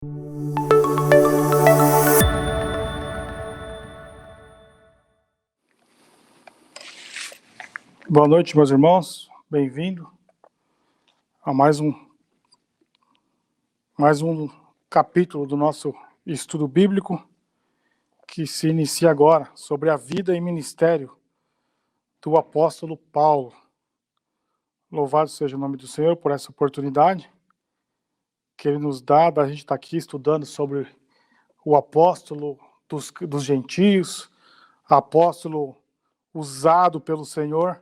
Boa noite, meus irmãos. Bem-vindo a mais um capítulo do nosso estudo bíblico que se inicia agora sobre a vida e ministério do apóstolo Paulo. Louvado seja o nome do Senhor por essa oportunidade que Ele nos dá, da gente estar aqui estudando sobre o apóstolo dos gentios, apóstolo usado pelo Senhor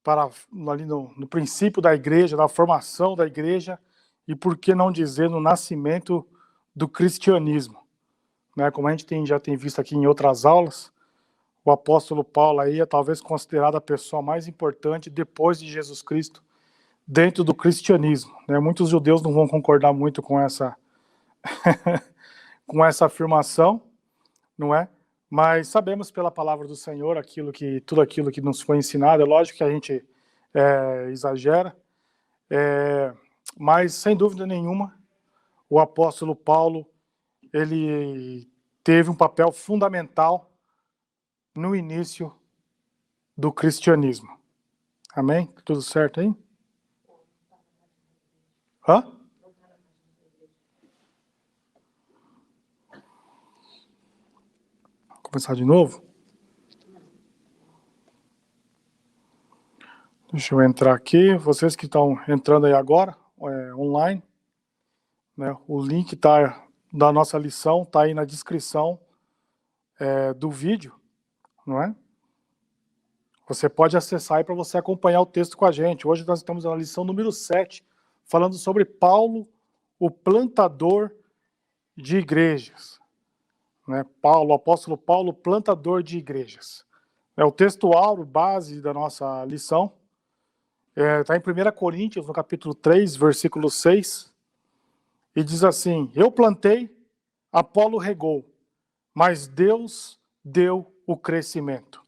para ali no princípio da igreja, na formação da igreja e, por que não dizer, no nascimento do cristianismo. Né? Como a gente já tem visto aqui em outras aulas, o apóstolo Paulo aí é talvez considerado a pessoa mais importante depois de Jesus Cristo dentro do cristianismo. Né? Muitos judeus não vão concordar muito com essa com essa afirmação, não é? Mas sabemos pela palavra do Senhor tudo aquilo que nos foi ensinado. É lógico que a gente exagera, mas sem dúvida nenhuma o apóstolo Paulo ele teve um papel fundamental no início do cristianismo. Amém? Tudo certo aí? Hã? Vou começar de novo? Deixa eu entrar aqui. Vocês que estão entrando aí agora, online, né, o link da nossa lição está aí na descrição do vídeo, não é? Você pode acessar aí para você acompanhar o texto com a gente. Hoje nós estamos na lição número 7, falando sobre Paulo, o plantador de igrejas. Né? O apóstolo Paulo, plantador de igrejas. O texto áureo, base da nossa lição, está em 1 Coríntios, no capítulo 3, versículo 6, e diz assim: eu plantei, Apolo regou, mas Deus deu o crescimento.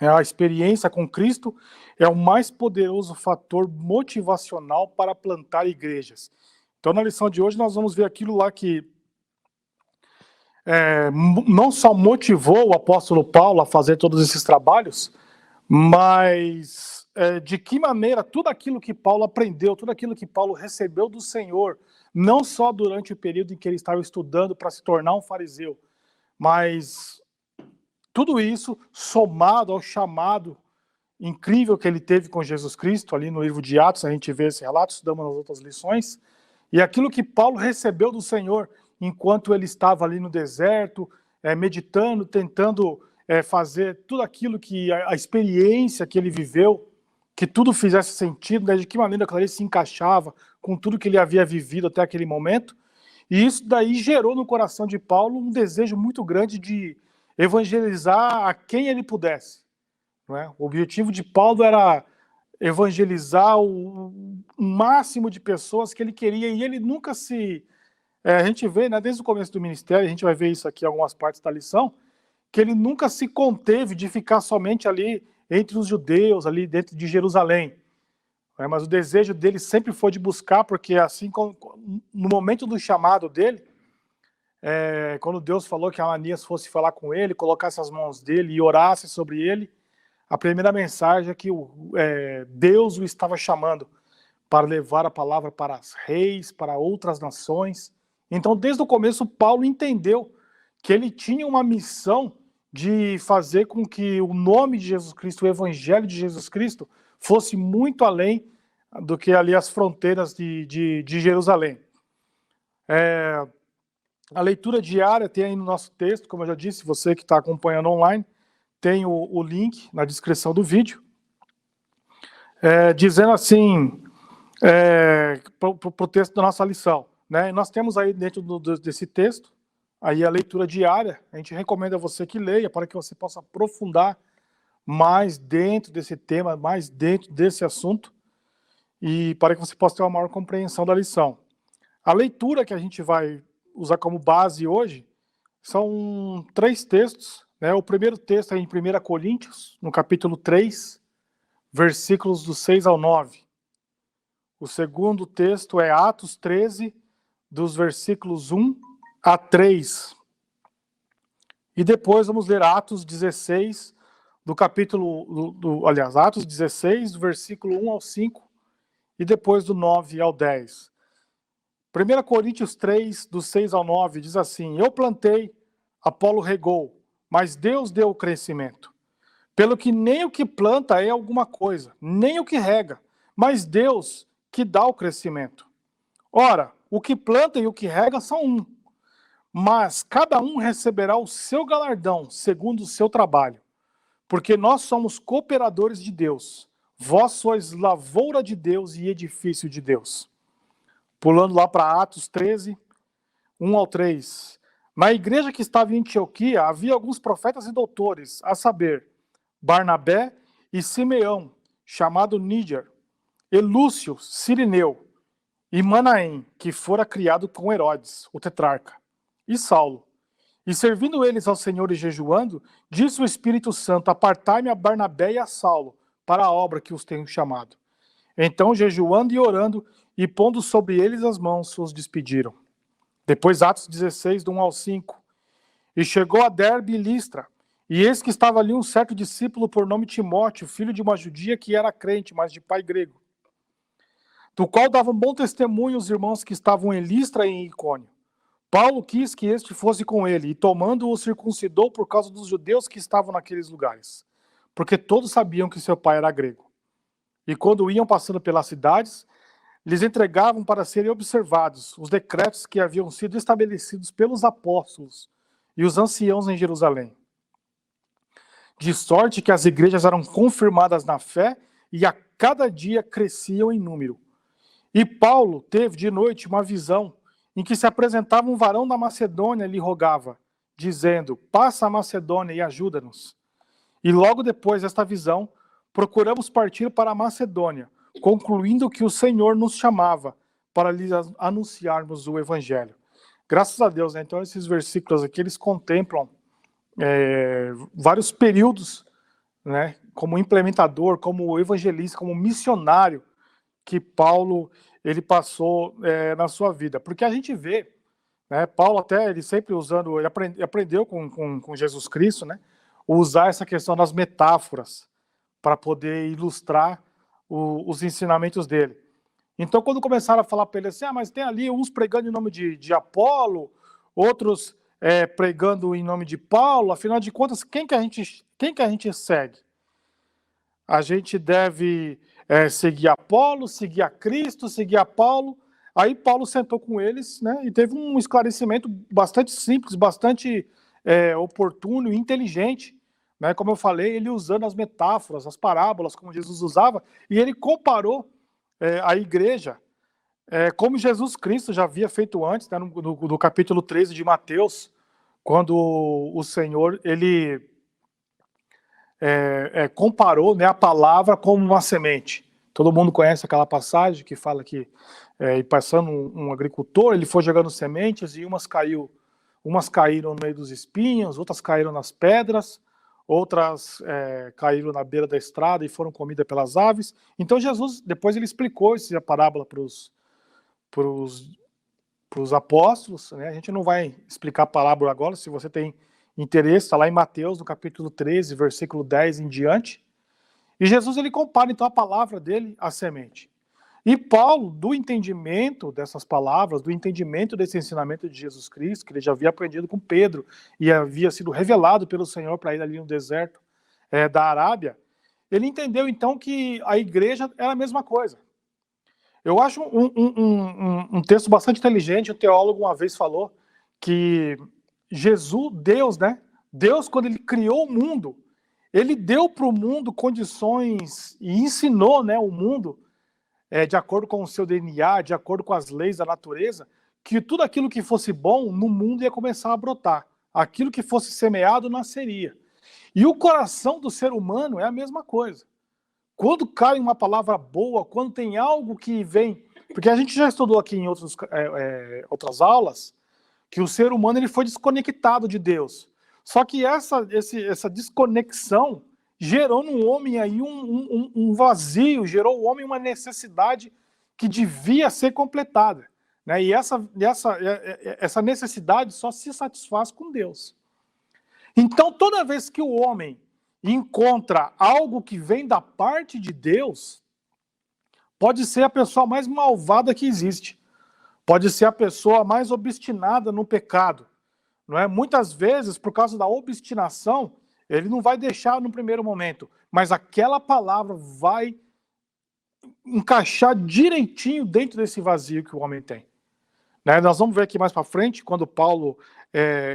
A experiência com Cristo é o mais poderoso fator motivacional para plantar igrejas. Então, na lição de hoje, nós vamos ver aquilo lá que não só motivou o apóstolo Paulo a fazer todos esses trabalhos, mas de que maneira tudo aquilo que Paulo aprendeu, tudo aquilo que Paulo recebeu do Senhor, não só durante o período em que ele estava estudando para se tornar um fariseu, mas tudo isso somado ao chamado incrível que ele teve com Jesus Cristo, ali no livro de Atos, a gente vê esse relato, estudamos nas outras lições, e aquilo que Paulo recebeu do Senhor enquanto ele estava ali no deserto, meditando, tentando fazer tudo aquilo que a experiência que ele viveu, que tudo fizesse sentido, né, de que maneira que ele se encaixava com tudo que ele havia vivido até aquele momento, e isso daí gerou no coração de Paulo um desejo muito grande de evangelizar a quem ele pudesse. Não é? O objetivo de Paulo era evangelizar o máximo de pessoas que ele queria, e ele nunca se... a gente vê, né, desde o começo do ministério, a gente vai ver isso aqui em algumas partes da lição, que ele nunca se conteve de ficar somente ali entre os judeus, ali dentro de Jerusalém. Mas o desejo dele sempre foi de buscar, porque assim, no momento do chamado dele, quando Deus falou que Ananias fosse falar com ele, colocasse as mãos dele e orasse sobre ele, a primeira mensagem é que Deus o estava chamando para levar a palavra para os reis, para outras nações. Então, desde o começo, Paulo entendeu que ele tinha uma missão de fazer com que o nome de Jesus Cristo, o evangelho de Jesus Cristo, fosse muito além do que ali as fronteiras de Jerusalém. A leitura diária tem aí no nosso texto, como eu já disse, você que está acompanhando online, tem o link na descrição do vídeo, dizendo assim, para o texto da nossa lição. Né? Nós temos aí dentro desse texto, aí a leitura diária, a gente recomenda a você que leia, para que você possa aprofundar mais dentro desse tema, mais dentro desse assunto, e para que você possa ter uma maior compreensão da lição. A leitura que a gente vai usar como base hoje são 3 textos. Né? O primeiro texto é em 1 Coríntios, no capítulo 3, versículos do 6 ao 9. O segundo texto é Atos 13, dos versículos 1 a 3. E depois vamos ler Atos 16, do capítulo, aliás, Atos 16, do versículo 1 ao 5, e depois do 9 ao 10. 1 Coríntios 3, do 6 ao 9, diz assim: Eu plantei, Apolo regou, mas Deus deu o crescimento. Pelo que nem o que planta é alguma coisa, nem o que rega, mas Deus que dá o crescimento. Ora, o que planta e o que rega são um, mas cada um receberá o seu galardão segundo o seu trabalho. Porque nós somos cooperadores de Deus. Vós sois lavoura de Deus e edifício de Deus. Pulando lá para Atos 13, 1 ao 3. Na igreja que estava em Antioquia, havia alguns profetas e doutores, a saber, Barnabé e Simeão, chamado Níger, e Lúcio, Cirineu, e Manaém, que fora criado com Herodes, o tetrarca, e Saulo. E servindo eles ao Senhor e jejuando, disse o Espírito Santo: Apartai-me a Barnabé e a Saulo, para a obra que os tenho chamado. Então, jejuando e orando, e pondo sobre eles as mãos, os despediram. Depois, Atos 16, do 1 ao 5. E chegou a Derbe e Listra, e eis que estava ali um certo discípulo por nome Timóteo, filho de uma judia que era crente, mas de pai grego, do qual davam bom testemunho os irmãos que estavam em Listra e em Icônio. Paulo quis que este fosse com ele, e tomando-o circuncidou por causa dos judeus que estavam naqueles lugares, porque todos sabiam que seu pai era grego. E quando iam passando pelas cidades, lhes entregavam para serem observados os decretos que haviam sido estabelecidos pelos apóstolos e os anciãos em Jerusalém. De sorte que as igrejas eram confirmadas na fé e a cada dia cresciam em número. E Paulo teve de noite uma visão em que se apresentava um varão da Macedônia e lhe rogava, dizendo: Passa a Macedônia e ajuda-nos. E logo depois desta visão, procuramos partir para a Macedônia, concluindo que o Senhor nos chamava para lhes anunciarmos o Evangelho. Graças a Deus, né? Então esses versículos aqui, eles contemplam vários períodos, né, como implementador, como evangelista, como missionário, que Paulo ele passou na sua vida. Porque a gente vê, né, Paulo até, ele sempre usando, ele aprendeu com Jesus Cristo, né, usar essa questão das metáforas para poder ilustrar os ensinamentos dele. Então, quando começaram a falar para ele assim, mas tem ali uns pregando em nome de Apolo, outros pregando em nome de Paulo, afinal de contas, quem que a gente segue? A gente deve seguir Apolo, seguir a Cristo, seguir a Paulo. Aí Paulo sentou com eles, né, e teve um esclarecimento bastante simples, bastante oportuno e inteligente, né, como eu falei, ele usando as metáforas, as parábolas, como Jesus usava, e ele comparou a igreja como Jesus Cristo já havia feito antes, né, no capítulo 13 de Mateus, quando o Senhor ele comparou, né, a palavra como uma semente. Todo mundo conhece aquela passagem que fala que passando um agricultor, ele foi jogando sementes e umas caíram no meio dos espinhos, outras caíram nas pedras, outras caíram na beira da estrada e foram comidas pelas aves. Então Jesus, depois ele explicou essa parábola para os apóstolos, né? A gente não vai explicar a parábola agora, se você tem interesse, está lá em Mateus, no capítulo 13, versículo 10 em diante. E Jesus ele compara então a palavra dele à semente. E Paulo, do entendimento dessas palavras, do entendimento desse ensinamento de Jesus Cristo, que ele já havia aprendido com Pedro e havia sido revelado pelo Senhor para ir ali no deserto da Arábia, ele entendeu então que a igreja era a mesma coisa. Eu acho um texto bastante inteligente, o teólogo uma vez falou que Jesus, Deus, né? Deus, quando ele criou o mundo, ele deu para o mundo condições e ensinou, né, o mundo, de acordo com o seu DNA, de acordo com as leis da natureza, que tudo aquilo que fosse bom no mundo ia começar a brotar. Aquilo que fosse semeado nasceria. E o coração do ser humano é a mesma coisa. Quando cai uma palavra boa, quando tem algo que vem... Porque a gente já estudou aqui em outras aulas que o ser humano ele foi desconectado de Deus. Só que essa desconexão gerou no homem aí um vazio, gerou no homem uma necessidade que devia ser completada. né? E essa necessidade só se satisfaz com Deus. Então, toda vez que o homem encontra algo que vem da parte de Deus, pode ser a pessoa mais malvada que existe, pode ser a pessoa mais obstinada no pecado, não é? Muitas vezes, por causa da obstinação, ele não vai deixar no primeiro momento, mas aquela palavra vai encaixar direitinho dentro desse vazio que o homem tem. Né? Nós vamos ver aqui mais para frente, quando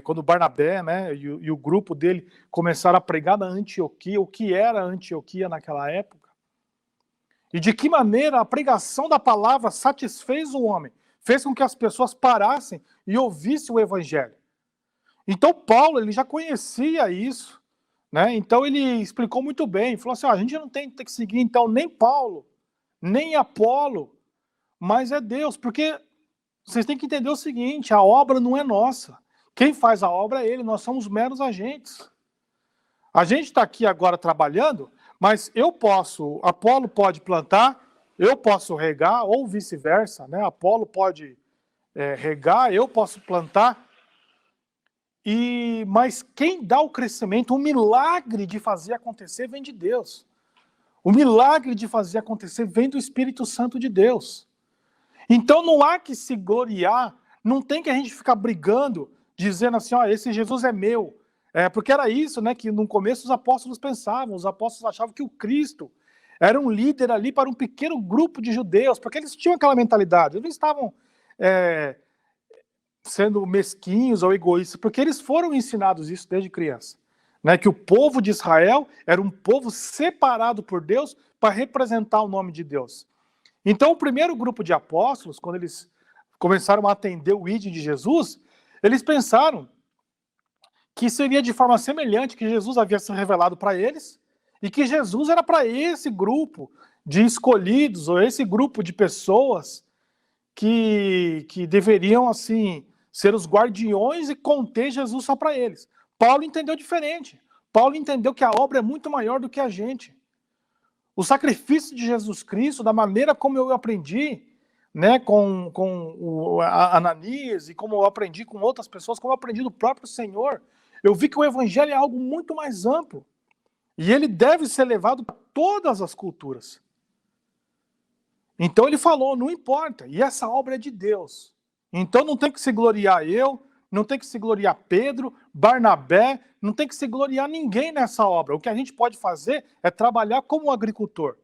quando Barnabé, né, e o grupo dele começaram a pregar na Antioquia, o que era a Antioquia naquela época, e de que maneira a pregação da palavra satisfez o homem, fez com que as pessoas parassem e ouvissem o evangelho. Então Paulo, ele já conhecia isso, né? Então ele explicou muito bem, falou assim, a gente não tem que seguir então nem Paulo, nem Apolo, mas é Deus, porque vocês têm que entender o seguinte, a obra não é nossa, quem faz a obra é ele, nós somos meros agentes. A gente está aqui agora trabalhando, mas Apolo pode plantar, eu posso regar, ou vice-versa, né? Apolo pode regar, eu posso plantar, mas quem dá o crescimento, o milagre de fazer acontecer vem de Deus. O milagre de fazer acontecer vem do Espírito Santo de Deus. Então não há que se gloriar, não tem que a gente ficar brigando, dizendo assim, esse Jesus é meu. Porque era isso, né, que no começo os apóstolos pensavam, os apóstolos achavam que o Cristo era um líder ali para um pequeno grupo de judeus, porque eles tinham aquela mentalidade, eles não estavam sendo mesquinhos ou egoístas, porque eles foram ensinados isso desde criança, né, que o povo de Israel era um povo separado por Deus para representar o nome de Deus. Então o primeiro grupo de apóstolos, quando eles começaram a atender o ID de Jesus, eles pensaram que seria de forma semelhante que Jesus havia se revelado para eles e que Jesus era para esse grupo de escolhidos ou esse grupo de pessoas que deveriam assim ser os guardiões e conter Jesus só para eles. Paulo entendeu diferente. Paulo entendeu que a obra é muito maior do que a gente. O sacrifício de Jesus Cristo, da maneira como eu aprendi, né, com o Ananias e como eu aprendi com outras pessoas, como eu aprendi do próprio Senhor, eu vi que o evangelho é algo muito mais amplo. E ele deve ser levado para todas as culturas. Então ele falou, não importa, e essa obra é de Deus. Então não tem que se gloriar eu, não tem que se gloriar Pedro, Barnabé, não tem que se gloriar ninguém nessa obra. O que a gente pode fazer é trabalhar como um agricultor,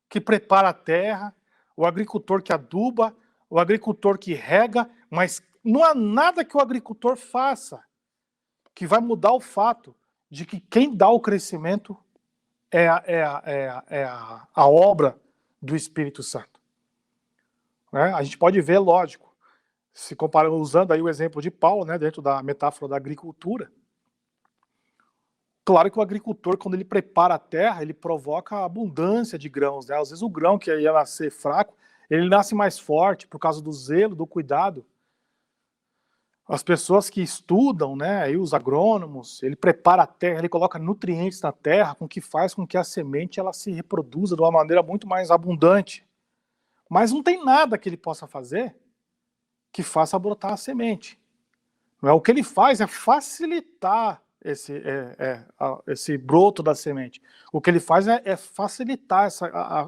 que prepara a terra, o agricultor que aduba, o agricultor que rega, mas não há nada que o agricultor faça que vai mudar o fato de que quem dá o crescimento é a obra do Espírito Santo. Né? A gente pode ver, lógico, se comparando, usando aí o exemplo de Paulo, né, dentro da metáfora da agricultura. Claro que o agricultor, quando ele prepara a terra, ele provoca a abundância de grãos. Né? Às vezes o grão que ia nascer fraco, ele nasce mais forte por causa do zelo, do cuidado. As pessoas que estudam, né, aí os agrônomos, ele prepara a terra, ele coloca nutrientes na terra, com que faz com que a semente ela se reproduza de uma maneira muito mais abundante. Mas não tem nada que ele possa fazer que faça brotar a semente. Não é? O que ele faz é facilitar esse broto da semente. O que ele faz é facilitar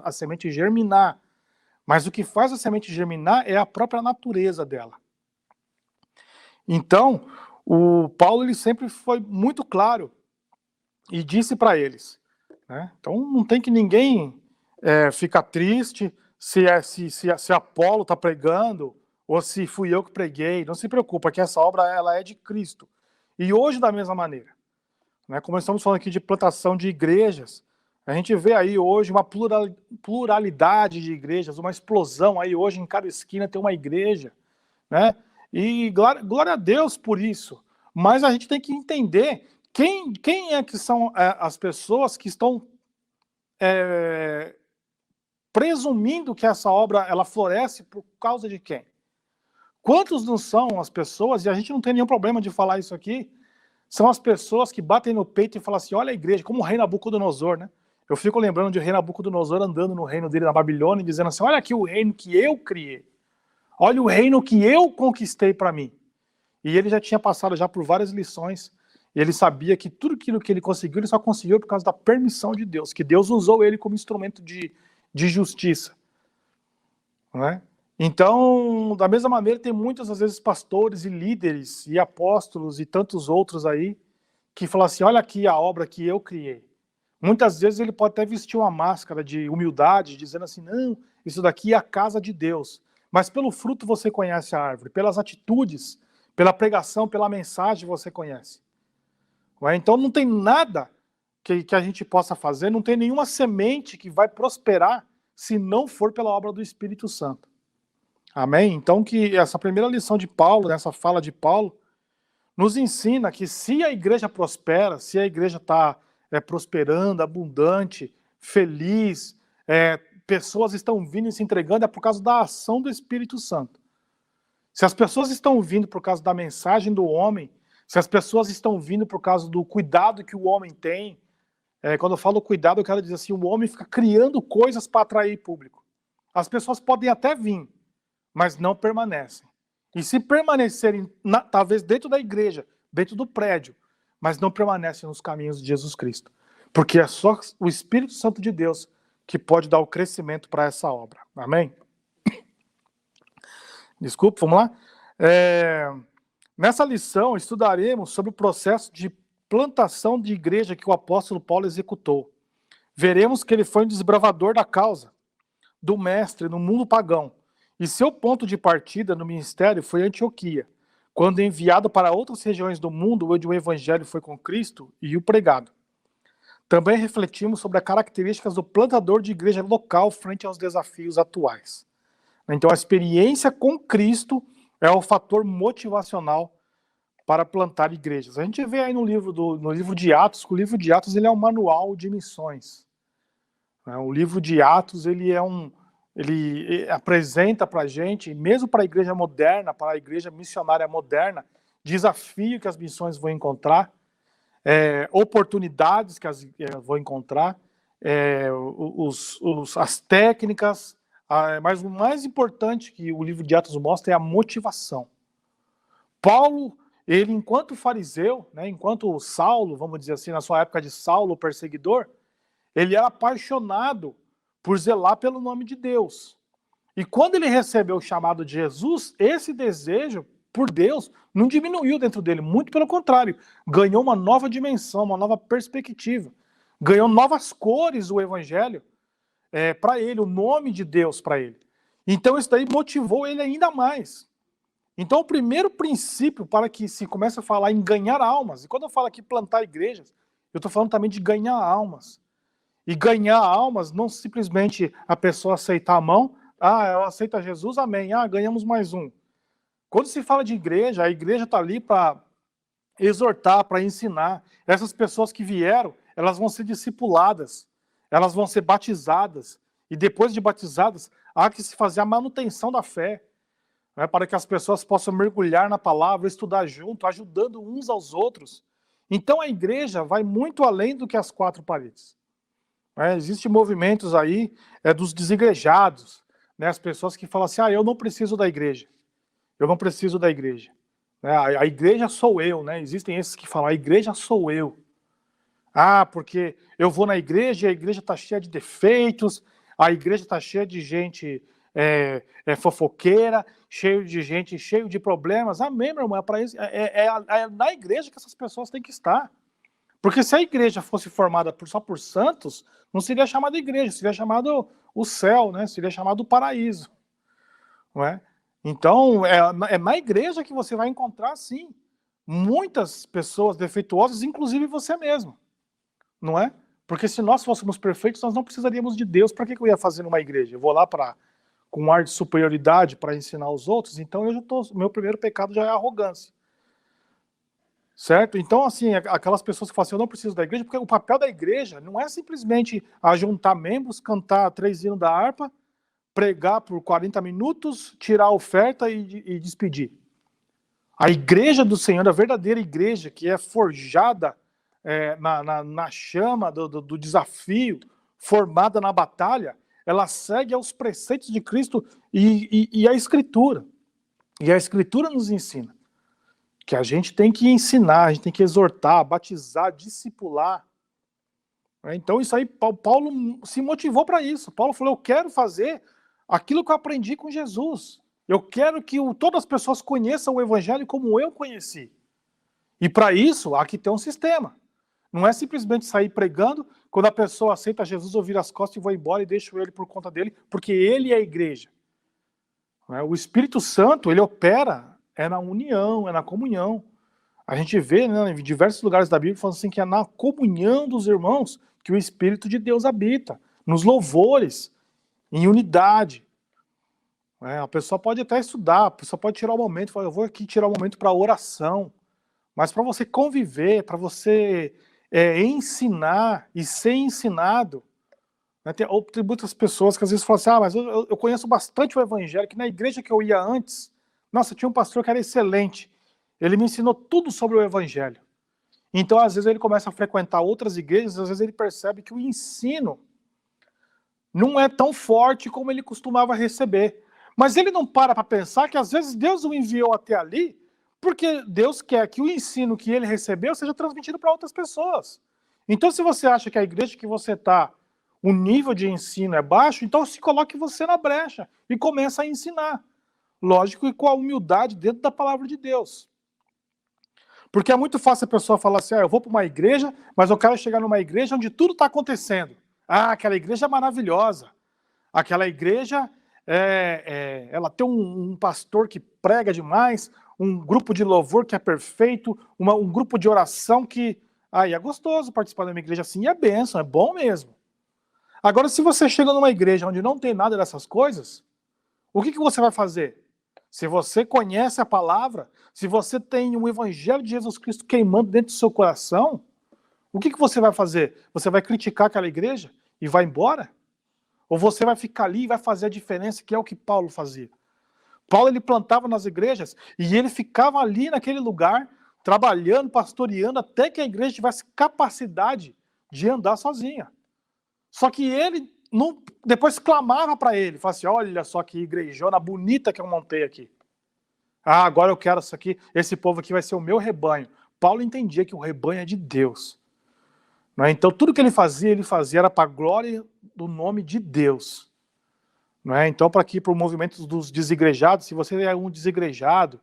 a semente germinar. Mas o que faz a semente germinar é a própria natureza dela. Então, o Paulo ele sempre foi muito claro e disse para eles. Né? Então, não tem que ninguém ficar triste se Apolo está pregando ou se fui eu que preguei. Não se preocupa, que essa obra ela é de Cristo. E hoje, da mesma maneira. Né? Como estamos falando aqui de plantação de igrejas, a gente vê aí hoje uma pluralidade de igrejas, uma explosão aí hoje em cada esquina tem uma igreja, né? E glória a Deus por isso. Mas a gente tem que entender quem é que são as pessoas que estão presumindo que essa obra ela floresce por causa de quem? Quantos não são as pessoas, e a gente não tem nenhum problema de falar isso aqui, são as pessoas que batem no peito e falam assim, olha a igreja, como o rei Nabucodonosor, né? Eu fico lembrando de o rei Nabucodonosor andando no reino dele na Babilônia e dizendo assim, olha aqui o reino que eu criei. Olha o reino que eu conquistei para mim. E ele já tinha passado já por várias lições, e ele sabia que tudo aquilo que ele conseguiu, ele só conseguiu por causa da permissão de Deus, que Deus usou ele como instrumento de justiça. Não é? Então, da mesma maneira, tem muitas, às vezes, pastores e líderes e apóstolos e tantos outros aí, que falam assim, olha aqui a obra que eu criei. Muitas vezes ele pode até vestir uma máscara de humildade, dizendo assim, não, isso daqui é a casa de Deus. Mas pelo fruto você conhece a árvore, pelas atitudes, pela pregação, pela mensagem você conhece. Então não tem nada que a gente possa fazer, não tem nenhuma semente que vai prosperar se não for pela obra do Espírito Santo. Amém? Então que essa primeira lição de Paulo, nessa fala de Paulo, nos ensina que se a igreja prospera, se a igreja está prosperando, abundante, feliz, pessoas estão vindo e se entregando, é por causa da ação do Espírito Santo. Se as pessoas estão vindo por causa da mensagem do homem, se as pessoas estão vindo por causa do cuidado que o homem tem, quando eu falo cuidado, eu quero dizer assim, o homem fica criando coisas para atrair público. As pessoas podem até vir, mas não permanecem. E se permanecerem, talvez dentro da igreja, dentro do prédio, mas não permanecem nos caminhos de Jesus Cristo. Porque é só o Espírito Santo de Deus que pode dar o crescimento para essa obra. Amém? Desculpa, vamos lá? Nessa lição, estudaremos sobre o processo de plantação de igreja que o apóstolo Paulo executou. Veremos que ele foi um desbravador da causa do mestre no mundo pagão. E seu ponto de partida no ministério foi Antioquia, quando enviado para outras regiões do mundo onde o evangelho foi com Cristo e o pregado. Também refletimos sobre as características do plantador de igreja local frente aos desafios atuais. Então, a experiência com Cristo é o fator motivacional para plantar igrejas. A gente vê aí no livro de Atos, que o livro de Atos ele é um manual de missões. O livro de Atos ele apresenta para a gente, mesmo para a igreja moderna, para a igreja missionária moderna, desafio que as missões vão encontrar, oportunidades que as vão encontrar, as técnicas, mas o mais importante que o livro de Atos mostra é a motivação. Paulo, ele enquanto fariseu, enquanto Saulo, vamos dizer assim, na sua época de Saulo, perseguidor, ele era apaixonado por zelar pelo nome de Deus. E quando ele recebeu o chamado de Jesus, esse desejo por Deus não diminuiu dentro dele, muito pelo contrário, ganhou uma nova dimensão, uma nova perspectiva, ganhou novas cores o evangelho para ele, o nome de Deus para ele. Então isso daí motivou ele ainda mais. Então o primeiro princípio para que se comece a falar em ganhar almas, e quando eu falo aqui plantar igrejas, eu estou falando também de ganhar almas. E ganhar almas, não simplesmente a pessoa aceitar a mão, ela aceita Jesus, amém, ganhamos mais um. Quando se fala de igreja, a igreja está ali para exortar, para ensinar. Essas pessoas que vieram, elas vão ser discipuladas, elas vão ser batizadas, e depois de batizadas, há que se fazer a manutenção da fé, para que as pessoas possam mergulhar na palavra, estudar junto, ajudando uns aos outros. Então a igreja vai muito além do que as quatro paredes. Existem movimentos aí dos desigrejados, as pessoas que falam assim, eu não preciso da igreja, eu não preciso da igreja. A igreja sou eu, existem esses que falam, a igreja sou eu. Porque eu vou na igreja e a igreja está cheia de defeitos, a igreja está cheia de gente fofoqueira, cheio de gente, cheio de problemas. Amém, meu irmão, é para isso, na igreja que essas pessoas têm que estar. Porque se a igreja fosse formada só por santos, não seria chamada igreja, seria chamado o céu, seria chamado o paraíso. Não é? Então, é na igreja que você vai encontrar, sim, muitas pessoas defeituosas, inclusive você mesmo. Não é? Porque se nós fôssemos perfeitos, nós não precisaríamos de Deus. Para que eu ia fazer numa igreja? Eu vou lá com um ar de superioridade para ensinar os outros? Então, meu primeiro pecado já é a arrogância. Certo? Então, assim, aquelas pessoas que falam assim, eu não preciso da igreja, porque o papel da igreja não é simplesmente ajuntar membros, cantar 3 hinos da harpa, pregar por 40 minutos, tirar a oferta e despedir. A igreja do Senhor, a verdadeira igreja, que é forjada na chama do desafio, formada na batalha, ela segue aos preceitos de Cristo e a Escritura. E a Escritura nos ensina que a gente tem que ensinar, a gente tem que exortar, batizar, discipular. Então isso aí, Paulo se motivou para isso. Paulo falou, eu quero fazer aquilo que eu aprendi com Jesus. Eu quero que todas as pessoas conheçam o Evangelho como eu conheci. E para isso, aqui tem um sistema. Não é simplesmente sair pregando, quando a pessoa aceita Jesus, eu viro as costas e vou embora e deixo ele por conta dele, porque ele é a igreja. O Espírito Santo, ele opera, é na união, é na comunhão. A gente vê, né, em diversos lugares da Bíblia falando assim que é na comunhão dos irmãos que o Espírito de Deus habita, nos louvores, em unidade. A pessoa pode até estudar, a pessoa pode tirar um momento, falar, eu vou aqui tirar um momento para oração, mas para você conviver, para você ensinar e ser ensinado, né, tem muitas pessoas que às vezes falam assim, mas eu conheço bastante o Evangelho, que na igreja que eu ia antes, nossa, tinha um pastor que era excelente, ele me ensinou tudo sobre o Evangelho. Então, às vezes, ele começa a frequentar outras igrejas, às vezes ele percebe que o ensino não é tão forte como ele costumava receber. Mas ele não para pensar que, às vezes, Deus o enviou até ali, porque Deus quer que o ensino que ele recebeu seja transmitido para outras pessoas. Então, se você acha que a igreja que você está, o nível de ensino é baixo, então se coloque você na brecha e começa a ensinar. Lógico, e com a humildade dentro da palavra de Deus. Porque é muito fácil a pessoa falar assim, eu vou para uma igreja, mas eu quero chegar numa igreja onde tudo está acontecendo. Aquela igreja é maravilhosa. Aquela igreja, ela tem um pastor que prega demais, um grupo de louvor que é perfeito, um grupo de oração que... é gostoso participar de uma igreja assim, é bênção, é bom mesmo. Agora, se você chega numa igreja onde não tem nada dessas coisas, o que você vai fazer? Se você conhece a palavra, se você tem um evangelho de Jesus Cristo queimando dentro do seu coração, o que você vai fazer? Você vai criticar aquela igreja e vai embora? Ou você vai ficar ali e vai fazer a diferença, que é o que Paulo fazia? Paulo, ele plantava nas igrejas e ele ficava ali naquele lugar, trabalhando, pastoreando, até que a igreja tivesse capacidade de andar sozinha. Só que ele depois clamava para ele, falava assim, olha só que igrejona bonita que eu montei aqui. Agora eu quero isso aqui, esse povo aqui vai ser o meu rebanho. Paulo entendia que o rebanho é de Deus. Então tudo que ele fazia era para a glória do nome de Deus. Então para o movimento dos desigrejados, se você é um desigrejado,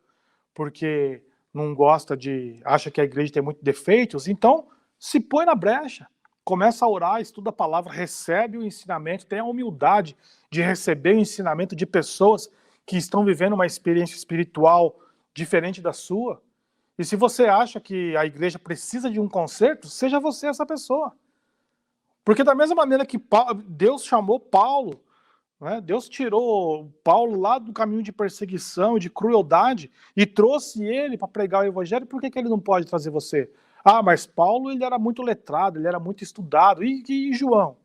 porque não gosta acha que a igreja tem muitos defeitos, então se põe na brecha. Começa a orar, estuda a palavra, recebe o ensinamento, tem a humildade de receber o ensinamento de pessoas que estão vivendo uma experiência espiritual diferente da sua. E se você acha que a igreja precisa de um conserto, seja você essa pessoa. Porque da mesma maneira que Deus chamou Paulo, Deus tirou Paulo lá do caminho de perseguição e de crueldade e trouxe ele para pregar o evangelho, por que ele não pode trazer você? Mas Paulo, ele era muito letrado, ele era muito estudado. E João?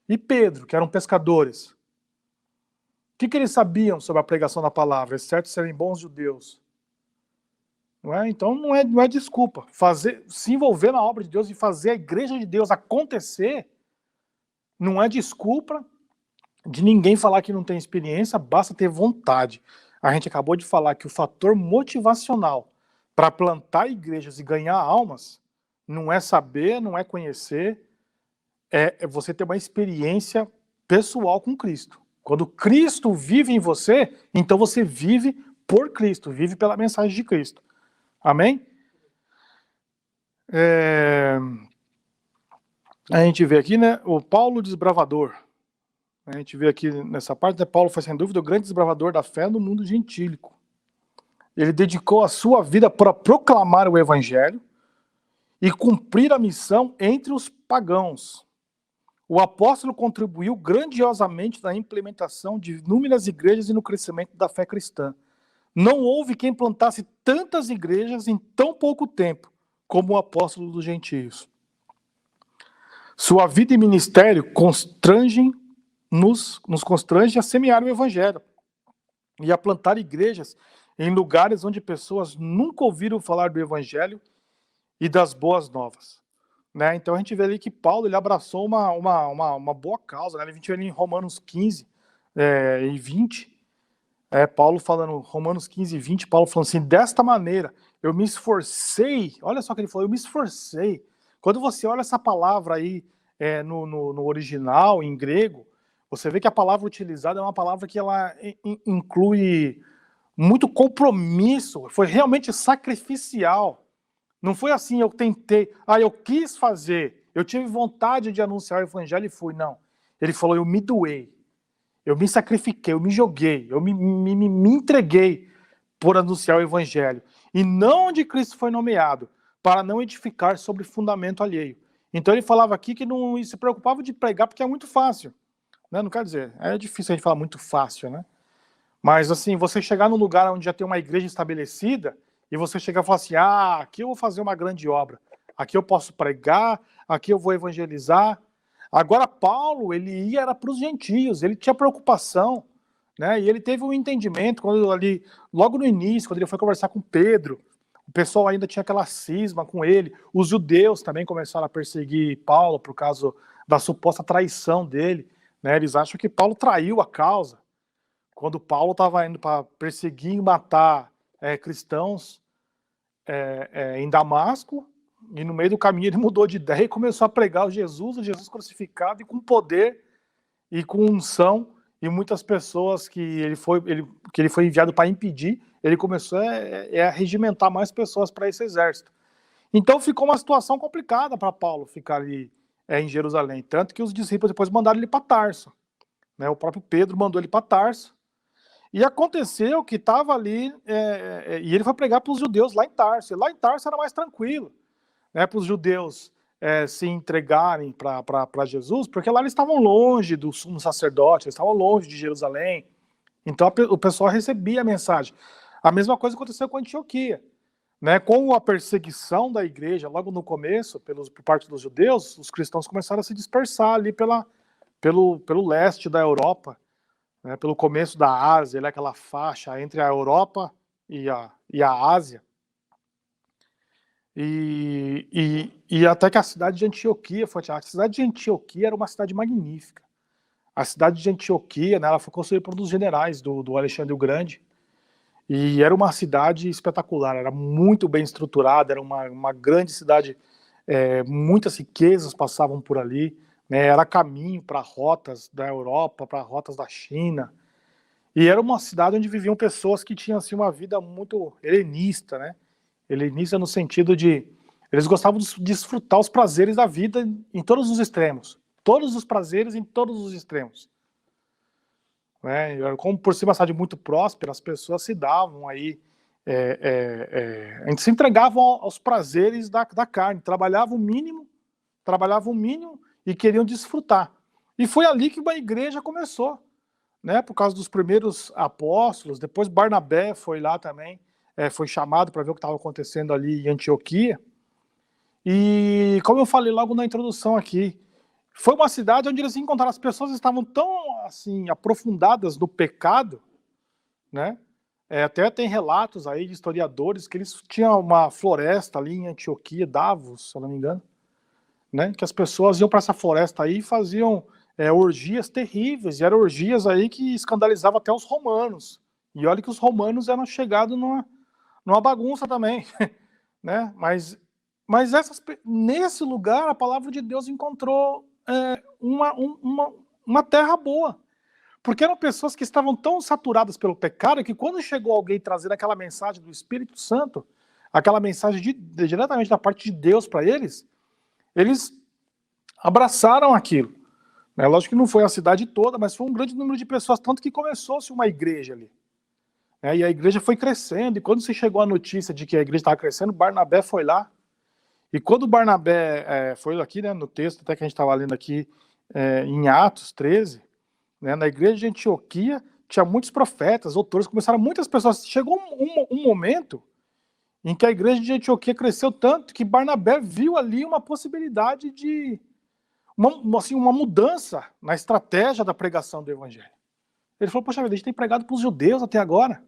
E Pedro, que eram pescadores? O que eles sabiam sobre a pregação da palavra? Exceto serem bons judeus. Então não é desculpa. Se envolver na obra de Deus e fazer a igreja de Deus acontecer, não é desculpa de ninguém falar que não tem experiência, basta ter vontade. A gente acabou de falar que o fator motivacional para plantar igrejas e ganhar almas, não é saber, não é conhecer, é você ter uma experiência pessoal com Cristo. Quando Cristo vive em você, então você vive por Cristo, vive pela mensagem de Cristo. Amém? A gente vê aqui, o Paulo desbravador. A gente vê aqui nessa parte, Paulo foi sem dúvida o grande desbravador da fé no mundo gentílico. Ele dedicou a sua vida para proclamar o evangelho e cumprir a missão entre os pagãos. O apóstolo contribuiu grandiosamente na implementação de inúmeras igrejas e no crescimento da fé cristã. Não houve quem plantasse tantas igrejas em tão pouco tempo como o apóstolo dos gentios. Sua vida e ministério nos constrange a semear o evangelho e a plantar igrejas em lugares onde pessoas nunca ouviram falar do evangelho e das boas novas. né? Então a gente vê ali que Paulo ele abraçou uma boa causa, né? A gente vê ali em Romanos 15 e 20, Paulo falando, Romanos 15 e 20, Paulo falando assim, desta maneira, eu me esforcei, olha só o que ele falou, eu me esforcei. Quando você olha essa palavra aí no original, em grego, você vê que a palavra utilizada é uma palavra que ela inclui muito compromisso, foi realmente sacrificial. Não foi assim, eu tentei, eu quis fazer, eu tive vontade de anunciar o evangelho e fui, não. Ele falou, eu me doei. Eu me sacrifiquei, eu me joguei, eu me entreguei por anunciar o evangelho. E não onde Cristo foi nomeado, para não edificar sobre fundamento alheio. Então ele falava aqui que não se preocupava de pregar porque é muito fácil. Né? Não quer dizer, é difícil a gente falar muito fácil, né? Mas assim, você chegar num lugar onde já tem uma igreja estabelecida e você chegar e falar assim, aqui eu vou fazer uma grande obra, aqui eu posso pregar, aqui eu vou evangelizar. Agora, Paulo, ele era para os gentios, ele tinha preocupação, né? E ele teve um entendimento, quando ali, logo no início, quando ele foi conversar com Pedro, o pessoal ainda tinha aquela cisma com ele, os judeus também começaram a perseguir Paulo por causa da suposta traição dele, né? Eles acham que Paulo traiu a causa, quando Paulo estava indo para perseguir e matar cristãos em Damasco, e no meio do caminho ele mudou de ideia e começou a pregar o Jesus crucificado e com poder e com unção, e muitas pessoas que ele foi enviado para impedir, ele começou a regimentar mais pessoas para esse exército. Então ficou uma situação complicada para Paulo ficar ali em Jerusalém, tanto que os discípulos depois mandaram ele para Tarso, né? O próprio Pedro mandou ele para Tarso, e aconteceu que estava ali, e ele foi pregar para os judeus lá em Tarso, e lá em Tarso era mais tranquilo, né, para os judeus se entregarem para Jesus, porque lá eles estavam longe do sumo sacerdote, eles estavam longe de Jerusalém, então o pessoal recebia a mensagem. A mesma coisa aconteceu com Antioquia, né, com a perseguição da igreja, logo no começo, por parte dos judeus, os cristãos começaram a se dispersar ali pelo leste da Europa, né, pelo começo da Ásia, aquela faixa entre a Europa e a Ásia, e até que a cidade de Antioquia a cidade de Antioquia era uma cidade magnífica. A cidade de Antioquia, né, ela foi construída por um dos generais do Alexandre o Grande, e era uma cidade espetacular, era muito bem estruturada, era uma grande cidade, muitas riquezas passavam por ali, né, era caminho para rotas da Europa, para rotas da China, e era uma cidade onde viviam pessoas que tinham assim, uma vida muito helenista, né? Helenista no sentido de eles gostavam de desfrutar os prazeres da vida em todos os extremos, todos os prazeres em todos os extremos, né? Como por ser uma cidade muito próspera, as pessoas se davam aí, a gente se entregavam aos prazeres da carne, trabalhavam o mínimo e queriam desfrutar. E foi ali que uma igreja começou, né? Por causa dos primeiros apóstolos, depois Barnabé foi lá também, foi chamado para ver o que estava acontecendo ali em Antioquia. E como eu falei logo na introdução aqui, foi uma cidade onde eles encontraram, as pessoas estavam tão assim aprofundadas no pecado, né? Até tem relatos aí de historiadores que eles tinham uma floresta ali em Antioquia, Davos, se eu não me engano, né? Que as pessoas iam para essa floresta aí e faziam orgias terríveis, e eram orgias aí que escandalizavam até os romanos. E olha que os romanos eram chegados numa bagunça também, né? Mas nesse lugar a palavra de Deus encontrou uma terra boa, porque eram pessoas que estavam tão saturadas pelo pecado que quando chegou alguém trazendo aquela mensagem do Espírito Santo, aquela mensagem diretamente da parte de Deus para eles abraçaram aquilo. Lógico que não foi a cidade toda, mas foi um grande número de pessoas, tanto que começou-se uma igreja ali. E a igreja foi crescendo, e quando se chegou a notícia de que a igreja estava crescendo, Barnabé foi lá. E quando Barnabé foi aqui, né, no texto até que a gente estava lendo aqui, em Atos 13, né, na igreja de Antioquia, tinha muitos profetas, autores, começaram muitas pessoas. Chegou um momento em que a igreja de Antioquia cresceu tanto que Barnabé viu ali uma possibilidade de uma mudança na estratégia da pregação do evangelho. Ele falou, poxa vida, a gente tem pregado para os judeus até agora,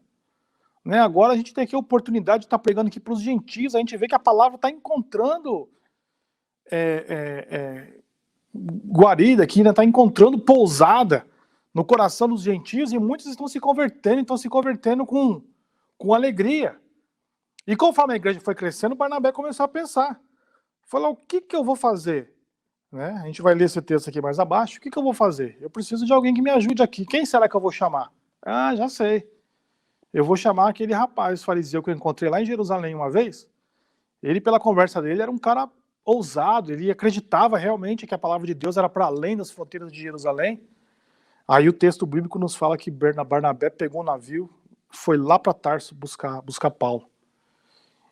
né? Agora a gente tem aqui a oportunidade de estar pregando aqui para os gentios, a gente vê que a palavra está encontrando guarida, que ainda está encontrando pousada no coração dos gentios, e muitos estão se convertendo com alegria. E conforme a igreja foi crescendo, Barnabé começou a pensar. Falou, o que eu vou fazer? Né? A gente vai ler esse texto aqui mais abaixo. O que eu vou fazer? Eu preciso de alguém que me ajude aqui. Quem será que eu vou chamar? Ah, já sei. Eu vou chamar aquele rapaz fariseu que eu encontrei lá em Jerusalém uma vez. Ele, pela conversa dele, era um cara ousado. Ele acreditava realmente que a palavra de Deus era para além das fronteiras de Jerusalém. Aí o texto bíblico nos fala que Barnabé pegou um navio, foi lá para Tarso buscar Paulo.